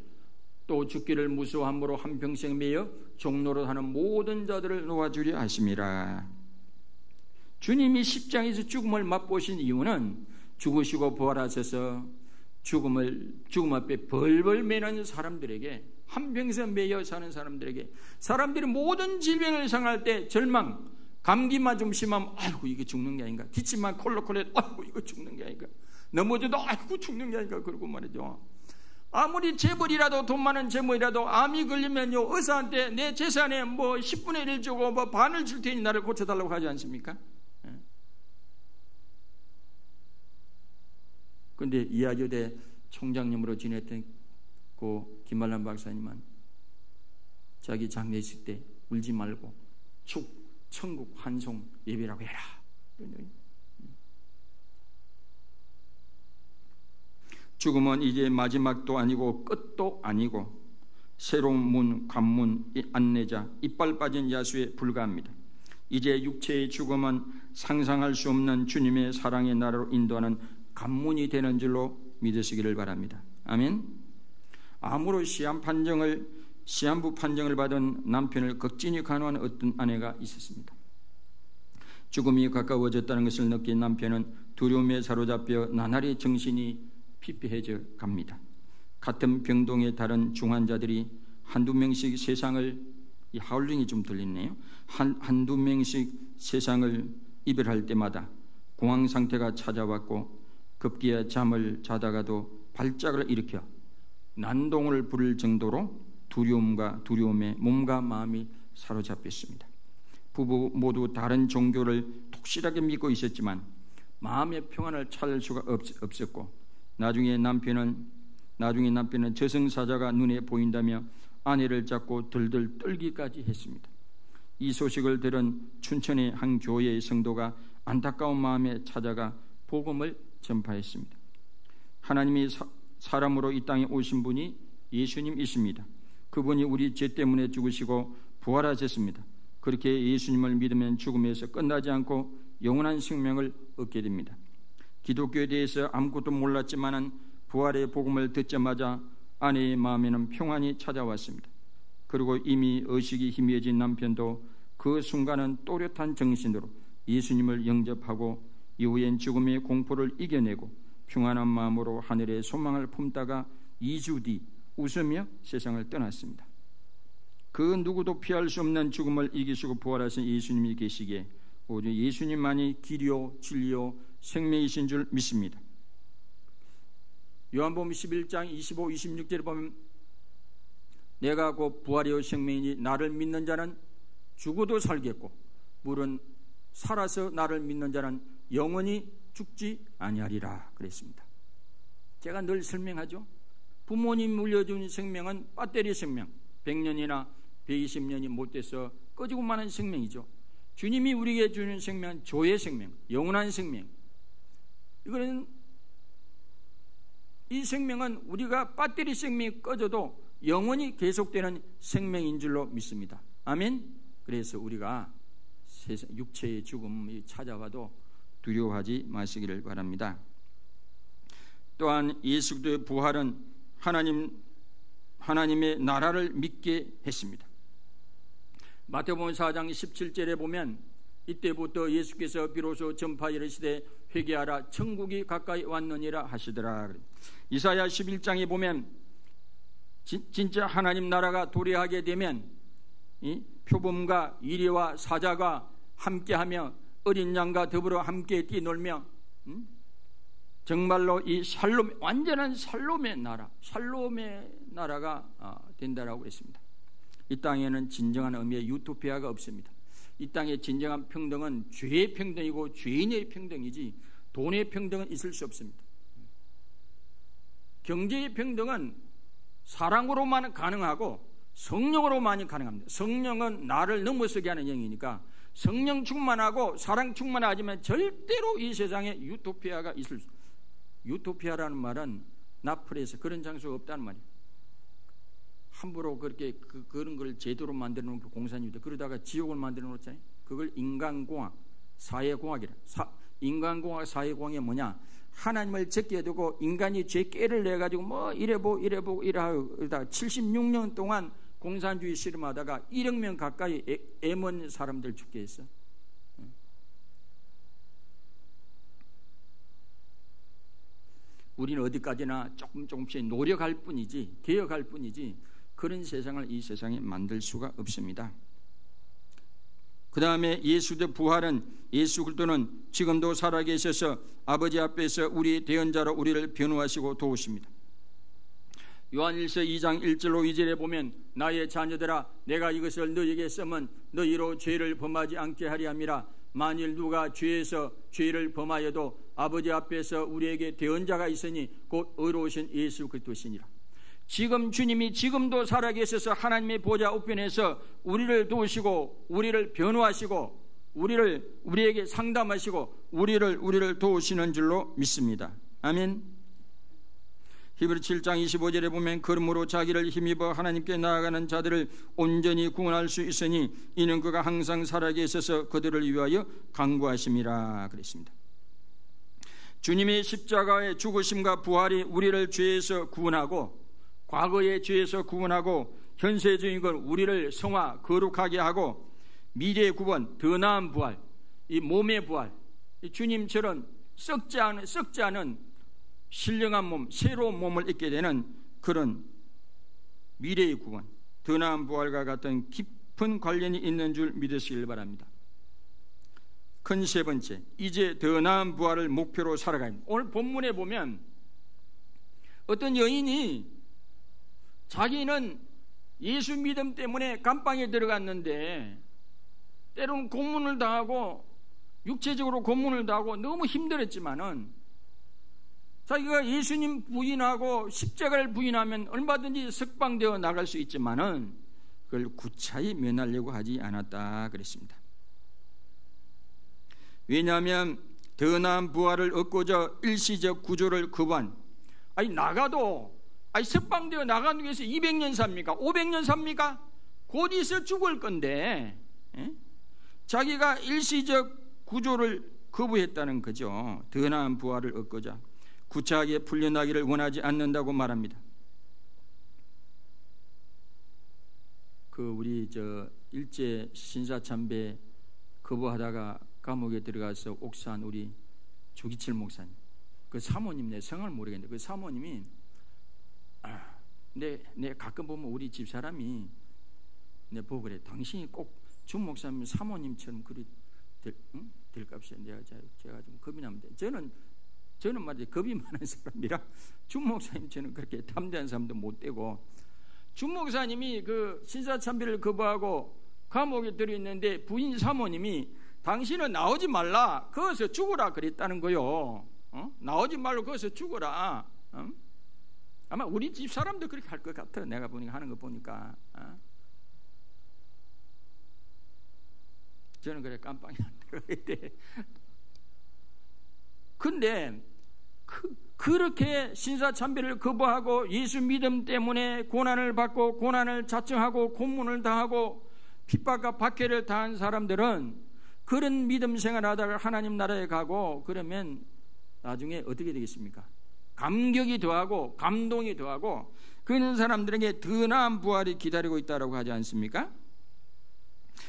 또 죽기를 무서워함으로 한평생 매여 종노릇하는 모든 자들을 놓아주려 하심이라. 주님이 십자가에서 죽음을 맛보신 이유는 죽으시고 부활하셔서 죽음 앞에 벌벌 매는 사람들에게, 한평생 매여 사는 사람들에게, 사람들이 모든 질병을 상할 때 절망, 감기만 좀 심하면 아이고 이게 죽는 게 아닌가, 기침만 콜록콜록 아이고 이거 죽는 게 아닌가, 넘어져도 아이고 죽는 게 아닌가, 그러고 말이죠. 아무리 재벌이라도, 돈 많은 재물이라도 암이 걸리면요, 의사한테 내 재산에 뭐 10분의 1 주고 뭐 반을 줄 테니 나를 고쳐달라고 하지 않습니까? 그런데 이화여대 총장님으로 지냈던 그 김말란 박사님은 자기 장례식 때 울지 말고 천국 환송 예배라고 해라. 죽음은 이제 마지막도 아니고 끝도 아니고 새로운 문, 관문, 안내자, 이빨 빠진 야수에 불과합니다. 이제 육체의 죽음은 상상할 수 없는 주님의 사랑의 나라로 인도하는 관문이 되는 줄로 믿으시기를 바랍니다. 아멘. 암으로 시한부 판정을 받은 남편을 극진히 간호한 어떤 아내가 있었습니다. 죽음이 가까워졌다는 것을 느낀 남편은 두려움에 사로잡혀 나날이 정신이 피폐해져 갑니다. 같은 병동의 다른 중환자들이 한두 명씩 세상을, 이 하울링이 좀 들리네요. 한두 명씩 세상을 이별할 때마다 공황 상태가 찾아왔고, 급기야 잠을 자다가도 발작을 일으켜 난동을 부릴 정도로 두려움에 몸과 마음이 사로잡혔습니다. 부부 모두 다른 종교를 독실하게 믿고 있었지만 마음의 평안을 찾을 수가 없었고, 나중에 남편은 저승사자가 눈에 보인다며 아내를 잡고 들들 떨기까지 했습니다. 이 소식을 들은 춘천의 한 교회의 성도가 안타까운 마음에 찾아가 복음을 전파했습니다. 하나님이 사람으로 이 땅에 오신 분이 예수님이십니다. 그분이 우리 죄 때문에 죽으시고 부활하셨습니다. 그렇게 예수님을 믿으면 죽음에서 끝나지 않고 영원한 생명을 얻게 됩니다. 기독교에 대해서 아무것도 몰랐지만 부활의 복음을 듣자마자 아내의 마음에는 평안이 찾아왔습니다. 그리고 이미 의식이 희미해진 남편도 그 순간은 또렷한 정신으로 예수님을 영접하고 이후엔 죽음의 공포를 이겨내고 평안한 마음으로 하늘의 소망을 품다가 2주 뒤 웃으며 세상을 떠났습니다. 그 누구도 피할 수 없는 죽음을 이기시고 부활하신 예수님이 계시기에 오직 예수님만이 길이요 진리요 생명이신 줄 믿습니다. 요한복음 11장 25, 26절에 보면 내가 곧 부활이요 생명이니 나를 믿는 자는 죽어도 살겠고 물은 살아서 나를 믿는 자는 영원히 죽지 아니하리라 그랬습니다. 제가 늘 설명하죠. 부모님 물려준 생명은 배터리 생명, 100년이나 120년이 못 돼서 꺼지고 마는 생명이죠. 주님이 우리에게 주는 생명은 조의 생명, 영원한 생명. 이거는 이 생명은 우리가 배터리 생명이 꺼져도 영원히 계속되는 생명인 줄로 믿습니다. 아멘. 그래서 우리가 육체의 죽음이 찾아와도 두려워하지 마시기를 바랍니다. 또한 예수 그리스도의 부활은 하나님의 나라를 믿게 했습니다. 마태복음 4장 17절에 보면 이때부터 예수께서 비로소 전파 이르시되 회개하라 천국이 가까이 왔느니라 하시더라. 이사야 11장에 보면 진짜 하나님 나라가 도래하게 되면 이 표범과 이리와 사자가 함께하며 어린 양과 더불어 함께 뛰놀며 정말로 이 완전한 샬롬의 나라가 된다라고 했습니다. 이 땅에는 진정한 의미의 유토피아가 없습니다. 이 땅의 진정한 평등은 죄의 평등이고 죄인의 평등이지 돈의 평등은 있을 수 없습니다. 경제의 평등은 사랑으로만 가능하고 성령으로만 가능합니다. 성령은 나를 넘어서게 하는 영이니까 성령 충만하고 사랑 충만하지만 절대로 이 세상에 유토피아가 있을 수 없습니다. 유토피아라는 말은 나폴에서 그런 장소가 없다는 말이에요. 함부로 그렇게 그런 걸 제도로 만들어 놓은 공산주의다. 그러다가 지옥을 만들어 놓잖아요. 그걸 인간공학, 사회공학이라. 인간공학, 사회공학이 뭐냐? 하나님을 적게 두고 인간이 죄 깨를 내 가지고 뭐 이래보고 이래하고 그러다가 76년 동안 공산주의 실험하다가 1억 명 가까이 애먼 사람들 죽게 했어. 우리는 어디까지나 조금씩 노력할 뿐이지, 개혁할 뿐이지 그런 세상을 이 세상에 만들 수가 없습니다. 그 다음에 예수의 부활은 예수 그리스도는 지금도 살아계셔서 아버지 앞에서 우리 대언자로 우리를 변호하시고 도우십니다. 요한일서 2장 1절로 2절에 보면 나의 자녀들아 내가 이것을 너희에게 쓰면 너희로 죄를 범하지 않게 하리 함이라. 만일 누가 죄에서 죄를 범하여도 아버지 앞에서 우리에게 대언자가 있으니 곧 의로우신 예수 그리스도시니라. 지금 주님이 지금도 살아계셔서 하나님의 보좌 우편에서 우리를 도우시고 우리를 변호하시고 우리에게 상담하시고 우리를 도우시는 줄로 믿습니다. 아멘. 히브리서 7장 25절에 보면 그러므로 자기를 힘입어 하나님께 나아가는 자들을 온전히 구원할 수 있으니 이는 그가 항상 살아계셔서 그들을 위하여 간구하심이라 그랬습니다. 주님의 십자가의 죽으심과 부활이 우리를 죄에서 구원하고 과거의 죄에서 구원하고 현세적인 건 우리를 성화 거룩하게 하고 미래의 구원, 더 나은 부활, 이 몸의 부활, 이 주님처럼 썩지 않은 신령한 몸, 새로운 몸을 입게 되는 그런 미래의 구원, 더 나은 부활과 같은 깊은 관련이 있는 줄 믿으시길 바랍니다. 큰 세 번째, 이제 더 나은 부활을 목표로 살아가야 합니다. 오늘 본문에 보면 어떤 여인이 자기는 예수 믿음 때문에 감방에 들어갔는데 때로는 고문을 당하고 육체적으로 고문을 당하고 너무 힘들었지만은 자기가 예수님 부인하고 십자가를 부인하면 얼마든지 석방되어 나갈 수 있지만은 그걸 구차히 면하려고 하지 않았다 그랬습니다. 왜냐하면 더 나은 부활을 얻고자 일시적 구조를 거부한 석방되어 나가기 위해서 200년 삽니까? 500년 삽니까? 곧 있어 죽을 건데 자기가 일시적 구조를 거부했다는 거죠. 더 나은 부활을 얻고자 구차하게 풀려나기를 원하지 않는다고 말합니다. 우리 일제 신사참배 거부하다가 감옥에 들어가서 옥사한 우리 주기철 목사님, 그 사모님, 내 성을 모르겠는데 그 사모님이 내 가끔 보면 우리 집사람이 내 보고 그래. 당신이 꼭 준 목사님 사모님처럼 그리 될 값이야. 제가 좀 겁이 납니다. 저는 말이죠, 겁이 많은 사람이라 준 목사님처럼 그렇게 담대한 사람도 못 되고, 준 목사님이 그 신사참배를 거부하고 감옥에 들어있는데 부인 사모님이 당신은 나오지 말라, 거기서 죽어라 그랬다는 거요. 나오지 말고 거기서 죽어라. 아마 우리 집 사람도 그렇게 할 것 같아. 내가 보니까 하는 거 보니까. 저는 그래 깜빵이 안 들어가야 돼. 근데 그렇게 신사참배를 거부하고 예수 믿음 때문에 고난을 받고 고난을 자청하고 고문을 당하고 핍박과 박해를 당한 사람들은 그런 믿음 생활하다가 하나님 나라에 가고 그러면 나중에 어떻게 되겠습니까? 감격이 더하고 감동이 더하고 그런 사람들에게 더 나은 부활이 기다리고 있다고 하지 않습니까?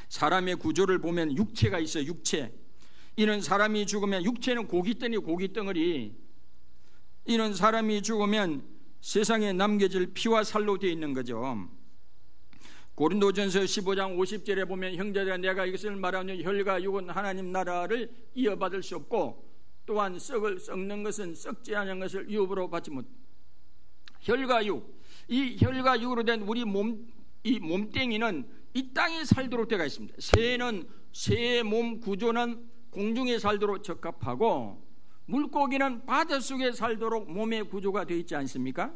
사람의 구조를 보면 육체가 있어요. 육체. 이런 사람이 죽으면 육체는 고깃덩어리. 이런 사람이 죽으면 세상에 남겨질 피와 살로 되어 있는 거죠. 고린도전서 15장 50절에 보면 형제들아 내가 이것을 말하노니 혈과 육은 하나님 나라를 이어받을 수 없고 또한 썩는 것은 썩지 않은 것을 유업으로 받지 못. 혈과 육, 이 혈과 육으로 된 우리 이 몸뚱이는 이 땅에 살도록 되어 있습니다. 새의 몸 구조는 공중에 살도록 적합하고 물고기는 바닷속에 살도록 몸의 구조가 되어 있지 않습니까?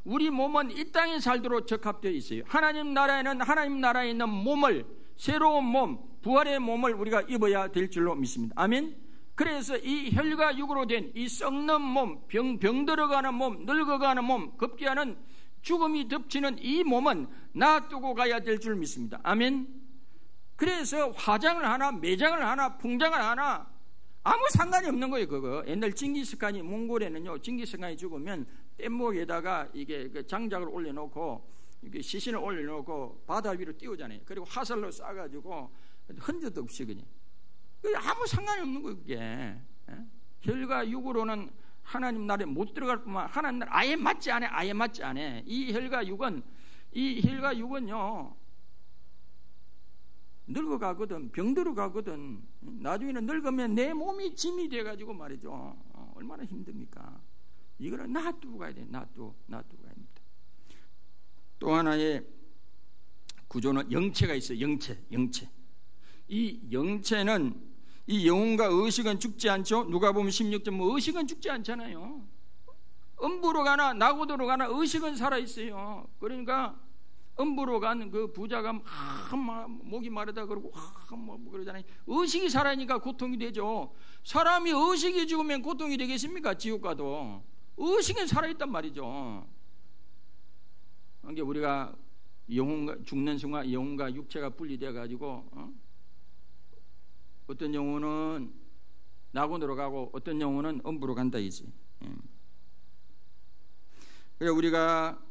우리 몸은 이 땅에 살도록 적합되어 있어요. 하나님 나라에는 하나님 나라에 있는 몸을, 새로운 몸, 부활의 몸을 우리가 입어야 될 줄로 믿습니다. 아멘. 그래서 이 혈과 육으로 된 이 썩는 몸, 병 들어가는 몸, 늙어가는 몸, 급기야는 죽음이 덮치는 이 몸은 놔두고 가야 될 줄 믿습니다. 아멘. 그래서 화장을 하나, 매장을 하나, 풍장을 하나 아무 상관이 없는 거예요. 그거 옛날 징기스칸이 몽골에는요, 징기스칸이 죽으면 뗏목에다가 이게 장작을 올려놓고 이게 시신을 올려놓고 바다 위로 띄우잖아요. 그리고 화살로 쏴가지고 흔적도 없이 그냥 아무 상관이 없는 거예요. 그게 혈과 육으로는 하나님 나라에 못 들어갈 뿐만 하나님 나라 아예 맞지 않아. 이 혈과 육은요 늙어가거든, 병들어가거든. 나중에는 늙으면 내 몸이 짐이 돼가지고 말이죠. 얼마나 힘듭니까? 이거를 놔두고 가야 돼. 놔두고 가야 됩니다. 또 하나의 구조는 영체가 있어요. 영체. 이 영체는 이 영혼과 의식은 죽지 않죠. 누가복음 16절 뭐 의식은 죽지 않잖아요. 음부로 가나 낙오도로 가나 의식은 살아 있어요. 그러니까 음부로 간 그 부자가 목이 마르다 그러고 그러잖아요. 의식이 살아있으니까 고통이 되죠. 사람이 의식이 죽으면 고통이 되겠습니까? 지옥 가도 의식은 살아있단 말이죠. 그러니까 우리가 영혼과 죽는 순간 영혼과 육체가 분리돼 가지고 어떤 영혼은 낙원으로 가고 어떤 영혼은 음부로 간다 이지. 그래 우리가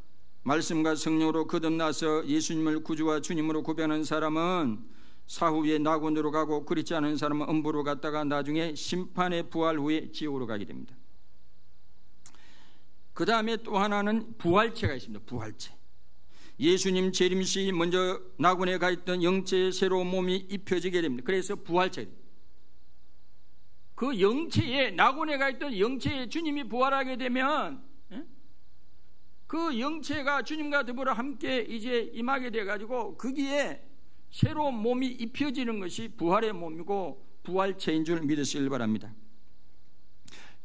말씀과 성령으로 거듭나서 예수님을 구주와 주님으로 고백하는 사람은 사후에 낙원으로 가고 그렇지 않은 사람은 음부로 갔다가 나중에 심판의 부활 후에 지옥으로 가게 됩니다. 그 다음에 또 하나는 부활체가 있습니다. 부활체. 예수님 재림시 먼저 낙원에 가 있던 영체의 새로운 몸이 입혀지게 됩니다. 그래서 부활체. 그 영체에 낙원에 가 있던 영체에 주님이 부활하게 되면 그 영체가 주님과 더불어 함께 이제 임하게 돼가지고 거기에 새로운 몸이 입혀지는 것이 부활의 몸이고 부활체인 줄 믿으시길 바랍니다.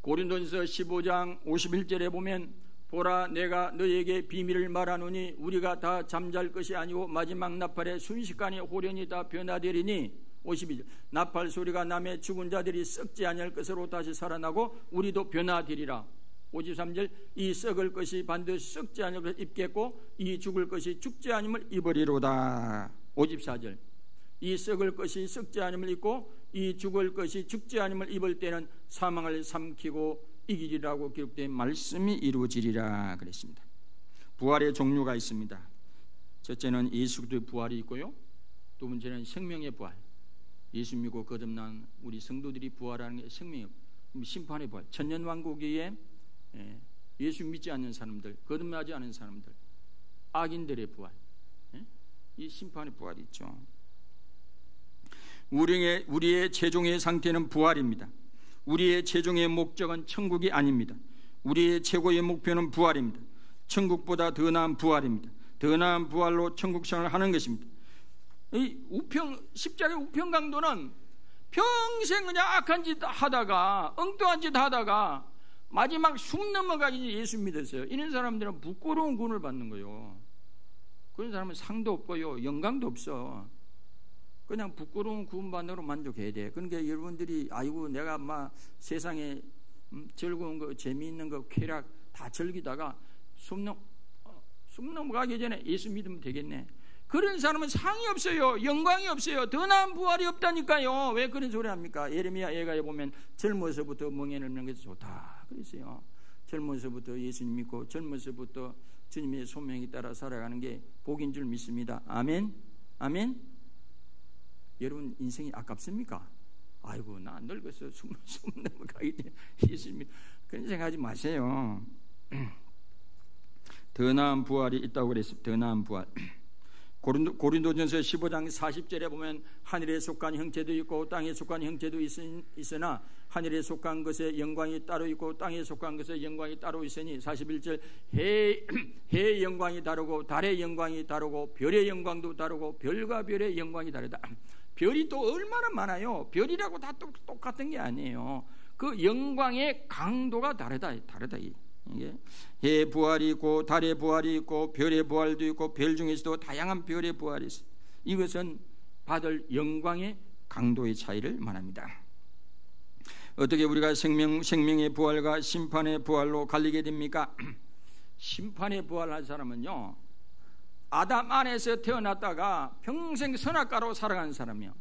고린도전서 15장 51절에 보면 보라 내가 너에게 비밀을 말하노니 우리가 다 잠잘 것이 아니고 마지막 나팔에 순식간에 호련히 다 변화되리니 52절 나팔 소리가 나매 죽은 자들이 썩지 아니할 것으로 다시 살아나고 우리도 변화되리라. 53절 이 썩을 것이 반드시 썩지 아니할 것을 입겠고 이 죽을 것이 죽지 아님을 입으리로다. 54절 이 썩을 것이 썩지 아님을 입고 이 죽을 것이 죽지 아님을 입을 때는 사망을 삼키고 이기리라고 기록된 말씀이 이루어지리라 그랬습니다. 부활의 종류가 있습니다. 첫째는 예수 그리스도의 부활이 있고요. 두 번째는 생명의 부활. 예수 믿고 거듭난 우리 성도들이 부활하는 게 생명의 심판의 부활. 천년왕국에 예수 믿지 않는 사람들, 거듭나지 않은 사람들, 악인들의 부활, 이 심판의 부활이 있죠. 우리의 최종의 상태는 부활입니다. 우리의 최종의 목적은 천국이 아닙니다. 우리의 최고의 목표는 부활입니다. 천국보다 더 나은 부활입니다. 더 나은 부활로 천국 생활을 하는 것입니다. 이 십자가의 우편강도는 평생 그냥 악한 짓 하다가 엉뚱한 짓 하다가 마지막 숨 넘어가기 예수 믿었어요. 이런 사람들은 부끄러운 구원을 받는 거예요. 그런 사람은 상도 없고요, 영광도 없어. 그냥 부끄러운 구원 받는 걸로 만족해야 돼. 그러니까 여러분들이 아이고 내가 막 세상에 즐거운 거, 재미있는 거, 쾌락 다 즐기다가 숨 넘어가기 전에 예수 믿으면 되겠네. 그런 사람은 상이 없어요. 영광이 없어요. 더 나은 부활이 없다니까요. 왜 그런 소리 합니까? 예레미야 예가에 보면 젊어서부터 멍에를 넣는 것이 좋다 그랬어요. 젊어서부터 예수님 믿고 젊어서부터 주님의 소명에 따라 살아가는 게 복인 줄 믿습니다. 아멘. 아멘. 여러분 인생이 아깝습니까? 아이고 나 늙어서 숨 넘어가기 때문에 예수님 그런 생각하지 마세요. 더 나은 부활이 있다고 그랬어요. 더 나은 부활. 고린도전서 15장 40절에 보면 하늘에 속한 형체도 있고 땅에 속한 형체도 있으나 하늘에 속한 것에 영광이 따로 있고 땅에 속한 것에 영광이 따로 있으니 41절 해의 영광이 다르고 달의 영광이 다르고 별의 영광도 다르고 별과 별의 영광이 다르다. 별이 또 얼마나 많아요. 별이라고 다 똑같은 게 아니에요. 그 영광의 강도가 다르다. 이게 해의 부활이 있고 달의 부활이 있고 별의 부활도 있고 별 중에서도 다양한 별의 부활이 있어요. 이것은 받을 영광의 강도의 차이를 말합니다. 어떻게 우리가 생명의 부활과 심판의 부활로 갈리게 됩니까? 심판의 부활할 사람은요, 아담 안에서 태어났다가 평생 선악과로 살아가는 사람이요.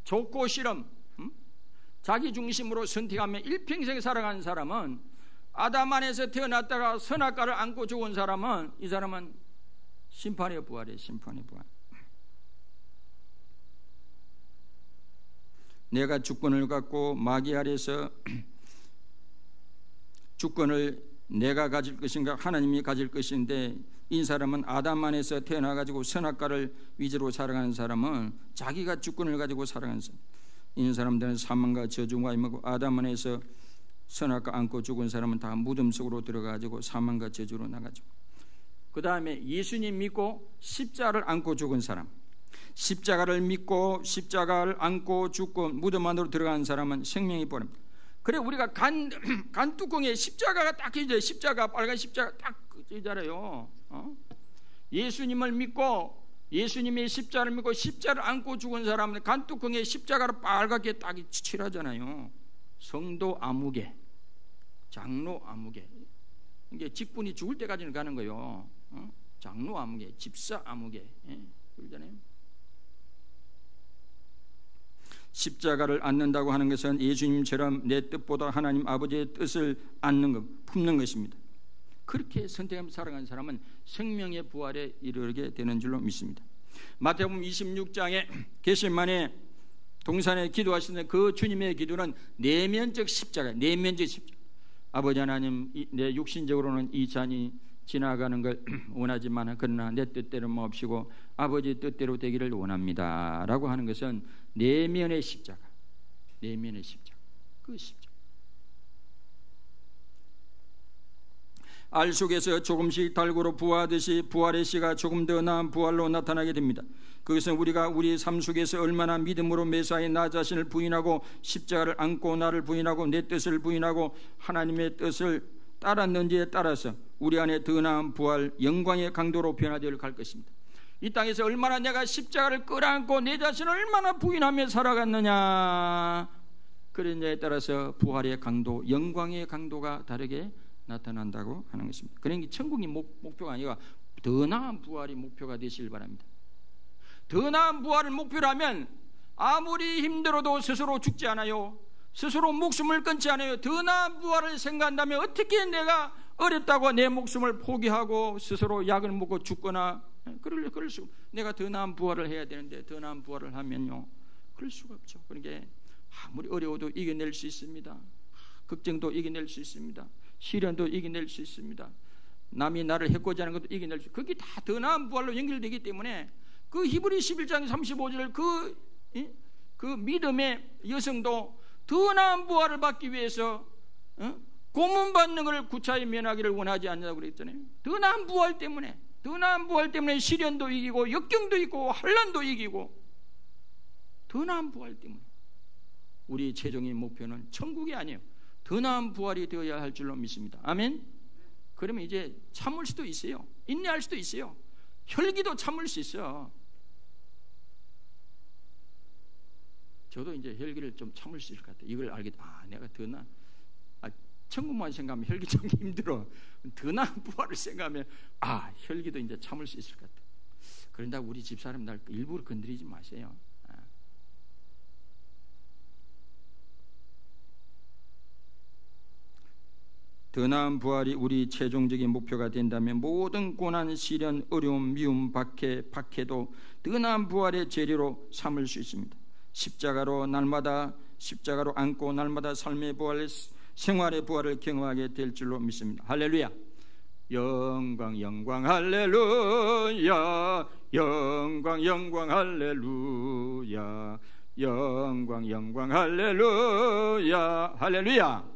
좁고 싫음, 자기 중심으로 선택하며 일평생 살아가는 사람은, 아담 안에서 태어났다가 선악과를 안고 죽은 사람은, 이 사람은 심판의 부활이에요. 심판의 부활. 내가 주권을 갖고 마귀 아래서 주권을 내가 가질 것인가 하나님이 가질 것인데, 이 사람은 아담 안에서 태어나가지고 선악과를 위주로 살아가는 사람은 자기가 주권을 가지고 살아가는 사람. 이 사람들은 사망과 저주가 임하고, 아담 안에서 선악과 안고 죽은 사람은 다 무덤 속으로 들어가지고 사망과 저주로 나가죠. 그 다음에 예수님 믿고 십자가를 안고 죽은 사람, 십자가를 믿고 십자가를 안고 죽고 무덤 안으로 들어가는 사람은 생명이 부활합니다. 그래 우리가 간 뚜껑에 십자가가 딱 있어요. 십자가, 빨간 십자가 딱 있잖아요. 예수님을 믿고 예수님의 십자가를 믿고 십자가를 안고 죽은 사람은 간 뚜껑에 십자가를 빨갛게 딱 칠하잖아요. 성도 아무개, 장로 아무개, 이게 직분이 죽을 때까지는 가는 거예요. 장로 아무개, 집사 아무개, 그러잖아요. 십자가를 안는다고 하는 것은 예수님처럼 내 뜻보다 하나님 아버지의 뜻을 안는 것, 품는 것입니다. 그렇게 선택하며 살아가는 사람은 생명의 부활에 이르게 되는 줄로 믿습니다. 마태복음 26장에 겟세마네 동산에 기도하시는 그 주님의 기도는 내면적 십자가, 내면적 십자가. 아버지 하나님, 내 육신적으로는 이 잔이 지나가는 걸 원하지만 그러나 내 뜻대로 마옵시고 아버지 뜻대로 되기를 원합니다 라고 하는 것은 내면의 십자가, 내면의 십자가, 그 십자가. 알 속에서 조금씩 달고로 부화하듯이 부활의 씨가 조금 더 나은 부활로 나타나게 됩니다. 그것은 우리가 우리 삶 속에서 얼마나 믿음으로 매사에 나 자신을 부인하고 십자가를 안고 나를 부인하고 내 뜻을 부인하고 하나님의 뜻을 따랐는지에 따라서 우리 안에 더 나은 부활, 영광의 강도로 변화되어 갈 것입니다. 이 땅에서 얼마나 내가 십자가를 끌어안고 내 자신을 얼마나 부인하며 살아갔느냐, 그런냐에 따라서 부활의 강도, 영광의 강도가 다르게 나타난다고 하는 것입니다. 그러니까 천국이 목표가 아니라 더 나은 부활이 목표가 되시길 바랍니다. 더 나은 부활을 목표로 하면 아무리 힘들어도 스스로 죽지 않아요. 스스로 목숨을 끊지 않아요. 더 나은 부활을 생각한다면 어떻게 내가 어렵다고 내 목숨을 포기하고 스스로 약을 먹고 죽거나 그럴 수, 내가 더 나은 부활을 해야 되는데 더 나은 부활을 하면요, 그럴 수가 없죠. 그러니까 아무리 어려워도 이겨낼 수 있습니다. 걱정도 이겨낼 수 있습니다. 시련도 이겨낼 수 있습니다. 남이 나를 해코지 하는 것도 이겨낼 수 있습니다. 그게 다 더 나은 부활로 연결되기 때문에 그 히브리 11장 35절 그 믿음의 여성도 더 나은 부활을 받기 위해서 고문받는 것을 구차히 면하기를 원하지 않는다고 그랬잖아요. 더 나은 부활 때문에, 더 나은 부활 때문에 시련도 이기고 역경도 있고 환난도 이기고, 더 나은 부활 때문에 우리 최종의 목표는 천국이 아니에요. 더 나은 부활이 되어야 할 줄로 믿습니다. 아멘. 그러면 이제 참을 수도 있어요. 인내할 수도 있어요. 혈기도 참을 수 있어요. 저도 이제 혈기를 좀 참을 수 있을 것 같아요. 이걸 알게, 내가 더 천국만 생각하면 혈기 참기 힘들어. 더 나은 부활을 생각하면 혈기도 이제 참을 수 있을 것 같아. 그런다고 우리 집사람 날 일부러 건드리지 마세요. 더 나은 부활이 우리 최종적인 목표가 된다면 모든 고난, 시련, 어려움, 미움, 박해도 더 나은 부활의 재료로 삼을 수 있습니다. 십자가로 안고 날마다 삶의 부활, 생활의 부활을 경험하게 될 줄로 믿습니다. 할렐루야. 영광 할렐루야. 영광 할렐루야. 영광 할렐루야. 할렐루야.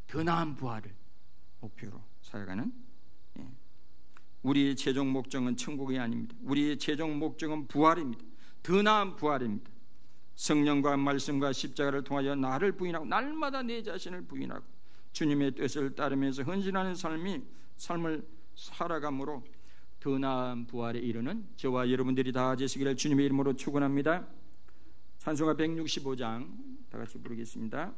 더 나은 부활을 목표로 살아가는, 우리의 최종 목적은 천국이 아닙니다. 우리의 최종 목적은 부활입니다. 더 나은 부활입니다. 성령과 말씀과 십자가를 통하여 나를 부인하고 날마다 내 자신을 부인하고 주님의 뜻을 따르면서 헌신하는 삶을 살아감으로 더 나은 부활에 이르는 저와 여러분들이 다 되시기를 주님의 이름으로 축원합니다. 찬송가 165장 다 같이 부르겠습니다.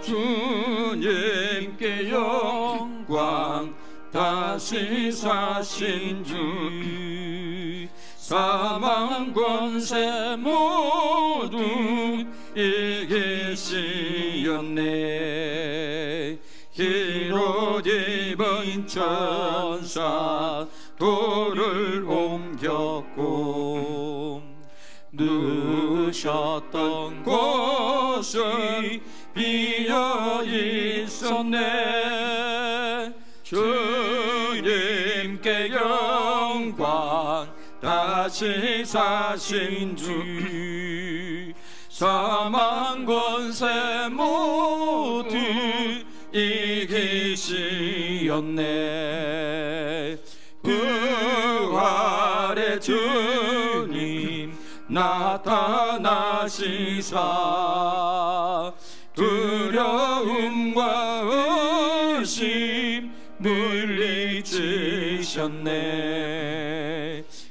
주님께 영광 다시 사신 주 사망 권세 모두 이기시었네. 흰옷 입은 천사 돌을 옮겼고 누우셨던 곳이 비어 있었네. 주님께 영광 다시 사신 주 사망 권세 모두 이기시었네. 부활의 주님 나타나시사 두려움과 의심 물리치셨네.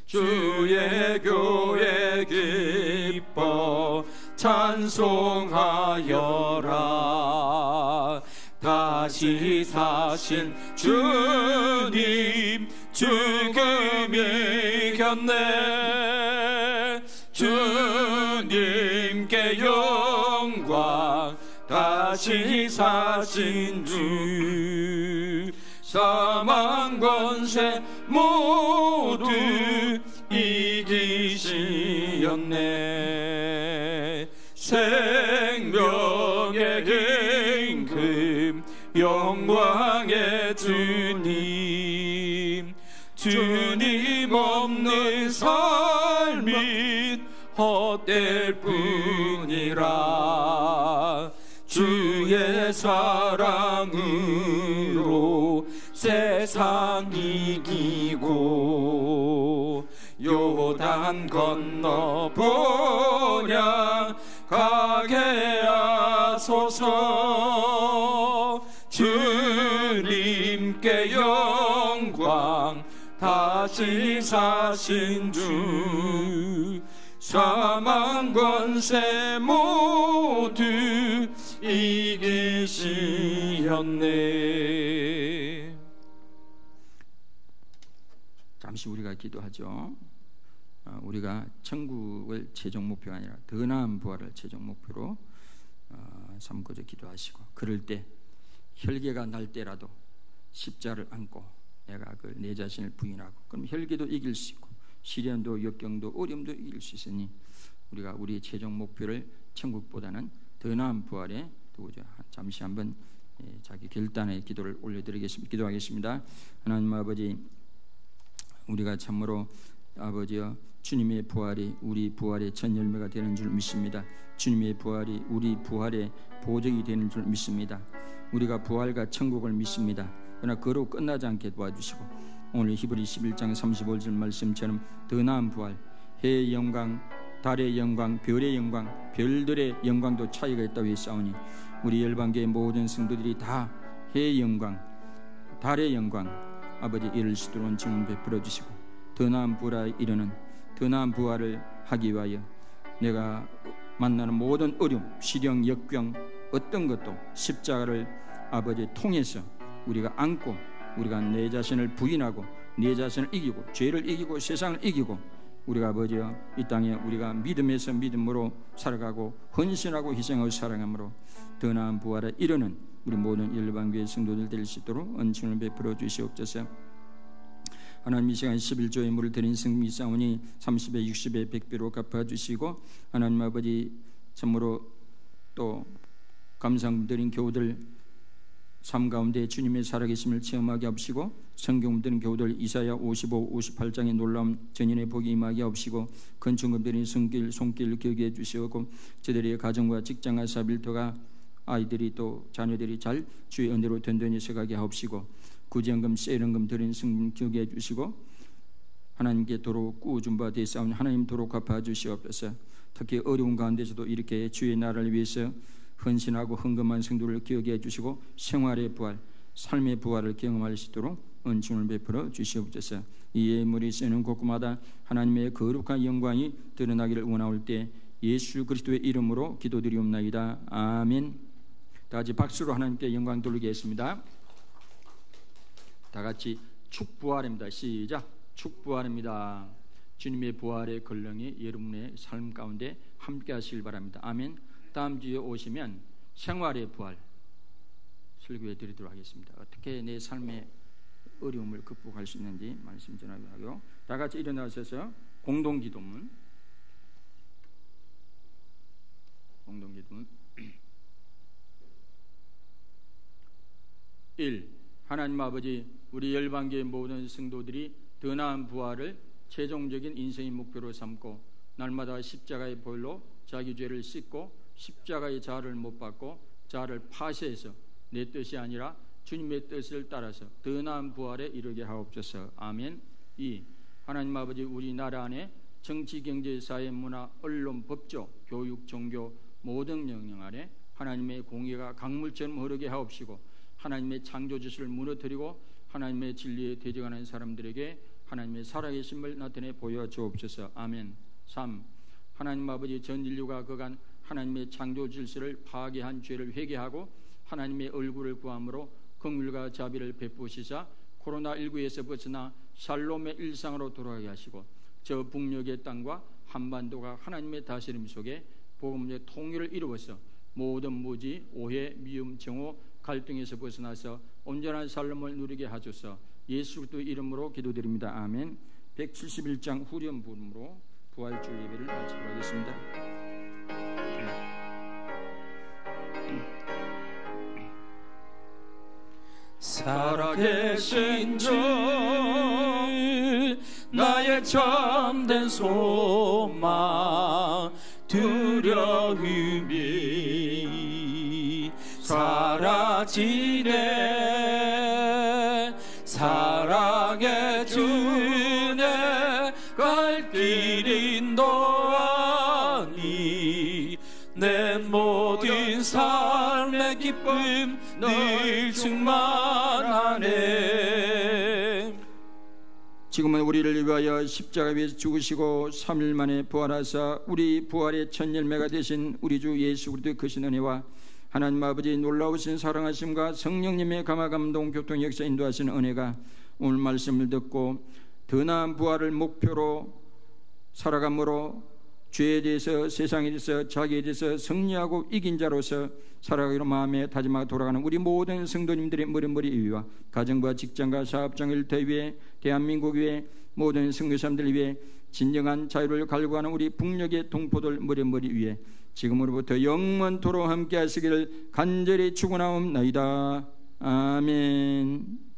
주의 교회 기뻐 찬송하여라. 다시 사신 주님 죽음 이겼네. 주님께 영광 다시 사신 주 사망 권세 모두 이기시었네. 생명의 임금 영광의 주님 주님 없는 삶이 헛될 뿐이라. 주의 사랑으로 세상 이기고 요단 건너 보냐 가게 하소서. 주님께 영광 다시 사신 주 사망 권세 모두 이기시었네. 잠시 우리가 기도하죠. 우리가 천국을 최종 목표가 아니라 더 나은 부활을 최종 목표로 삼고자 기도하시고, 그럴 때 혈기가 날 때라도 십자를 안고 내가 내 자신을 부인하고, 그럼 혈기도 이길 수 있고 시련도 역경도 어려움도 이길 수 있으니 우리가 우리의 최종 목표를 천국보다는 더 나은 부활에 두고자 잠시 한번 자기 결단의 기도를 기도하겠습니다. 하나님 아버지, 우리가 참으로 아버지여 주님의 부활이 우리 부활의 첫 열매가 되는 줄 믿습니다. 주님의 부활이 우리 부활의 보적이 되는 줄 믿습니다. 우리가 부활과 천국을 믿습니다. 그러나 그로 끝나지 않게 도와주시고 오늘 히브리 11장 35절 말씀처럼 더 나은 부활, 해의 영광, 달의 영광, 별의 영광, 별들의 영광도 차이가 있다고 했사오니 우리 열방교의 모든 성도들이 다 해의 영광, 달의 영광 아버지 이룰 수 있도록 증언 베풀어 주시고 더 나은 부활에 이르는 더 나은 부활을 하기 위하여 내가 만나는 모든 어려움, 시령, 역병 어떤 것도 십자가를 아버지 통해서 우리가 안고 우리가 내 자신을 부인하고 내 자신을 이기고 죄를 이기고 세상을 이기고 우리가 아버지여 이 땅에 우리가 믿음에서 믿음으로 살아가고 헌신하고 희생하고 사랑함으로 더 나은 부활에 이르는 우리 모든 열방교회 성도들 될 수 있도록 은총을 베풀어 주시옵소서. 하나님 이 시간 11조의 물을 드린 성미 싸우니 30에 60에 100배로 갚아주시고 하나님 아버지 참으로 또 감상 드린 교우들 삶 가운데 주님의 살아계심을 체험하게 하시고 성경 드린 교우들 이사야 55, 58장의 놀라운 전인의 복이 임하게 하시고 건축금 드린 손길 기억해 주시고 저들의 가정과 직장과 사빌터가 아이들이 또 자녀들이 잘 주의 은혜로 든든히 서가게 하옵시고 구제연금 세연금 드린 성금 기억해 주시고 하나님께 도로 꾸어준 바 되사오니 하나님 도로 갚아 주시옵소서. 특히 어려운 가운데서도 이렇게 주의 나라를 위해서 헌신하고 헌금한 성도를 기억해 주시고 생활의 부활, 삶의 부활을 경험할 수 있도록 은총을 베풀어 주시옵소서. 이 예물이 쓰는 곳마다 하나님의 거룩한 영광이 드러나기를 원하올 때 예수 그리스도의 이름으로 기도드리옵나이다. 아멘. 다 같이 박수로 하나님께 영광 돌리겠습니다. 다 같이 축부활입니다. 시작. 축부활입니다. 주님의 부활의 권능이 여러분의 삶 가운데 함께 하시길 바랍니다. 아멘. 다음 주에 오시면 생활의 부활 설교해 드리도록 하겠습니다. 어떻게 내 삶의 어려움을 극복할 수 있는지 말씀 전하고요. 다 같이 일어나셔서 공동기도문 1. 하나님 아버지 우리 열방교의 모든 성도들이 더 나은 부활을 최종적인 인생의 목표로 삼고 날마다 십자가의 보혈로 자기 죄를 씻고 십자가의 자를 못 받고 자를 파쇄해서 내 뜻이 아니라 주님의 뜻을 따라서 더 나은 부활에 이르게 하옵소서. 아멘. 2. 하나님 아버지 우리나라 안에 정치, 경제, 사회, 문화, 언론, 법조, 교육, 종교 모든 영역 안에 하나님의 공의가 강물처럼 흐르게 하옵시고 하나님의 창조 지시를 무너뜨리고 하나님의 진리에 대적하는 사람들에게 하나님의 살아계심을 나타내 보여주옵소서. 아멘. 3. 하나님 아버지 전 인류가 그간 하나님의 창조 질서를 파괴한 죄를 회개하고 하나님의 얼굴을 구함으로 긍휼과 자비를 베푸시사 코로나19에서 벗어나 샬롬의 일상으로 돌아가게 하시고 저 북녘의 땅과 한반도가 하나님의 다스림 속에 복음의 통일을 이루어서 모든 무지, 오해, 미움, 정오, 갈등에서 벗어나서 온전한 삶을 누리게 하소서. 예수 그리스도의 이름으로 기도드립니다. 아멘. 171장 후렴 부름으로 부활주일 예배를 마치도록 하겠습니다. 살아계신 주 나의 참된 소망 두려움이 사라지네. 사랑의 주내 갈 길 인도하니 내 모든 삶의 기쁨 늘 충만하네. 지금은 우리를 위하여 십자가 위에서 죽으시고 3일 만에 부활하사 우리 부활의 첫 열매가 되신 우리 주 예수 그리스도의 크신 은혜와 하나님 아버지 놀라우신 사랑하심과 성령님의 감화감동 교통 역사 인도하신 은혜가 오늘 말씀을 듣고 더 나은 부활을 목표로 살아감으로 죄에 대해서 세상에 대해서 자기에 대해서 승리하고 이긴 자로서 살아가기로 마음에 다짐하고 돌아가는 우리 모든 성도님들의 머리머리 위와 가정과 직장과 사업장 일터 위에 대한민국 위에 모든 선교사님들 위에 진정한 자유를 갈구하는 우리 북녘의 동포들 머리머리 위에 지금으로부터 영원토록 함께 하시기를 간절히 축원하옵나이다. 아멘.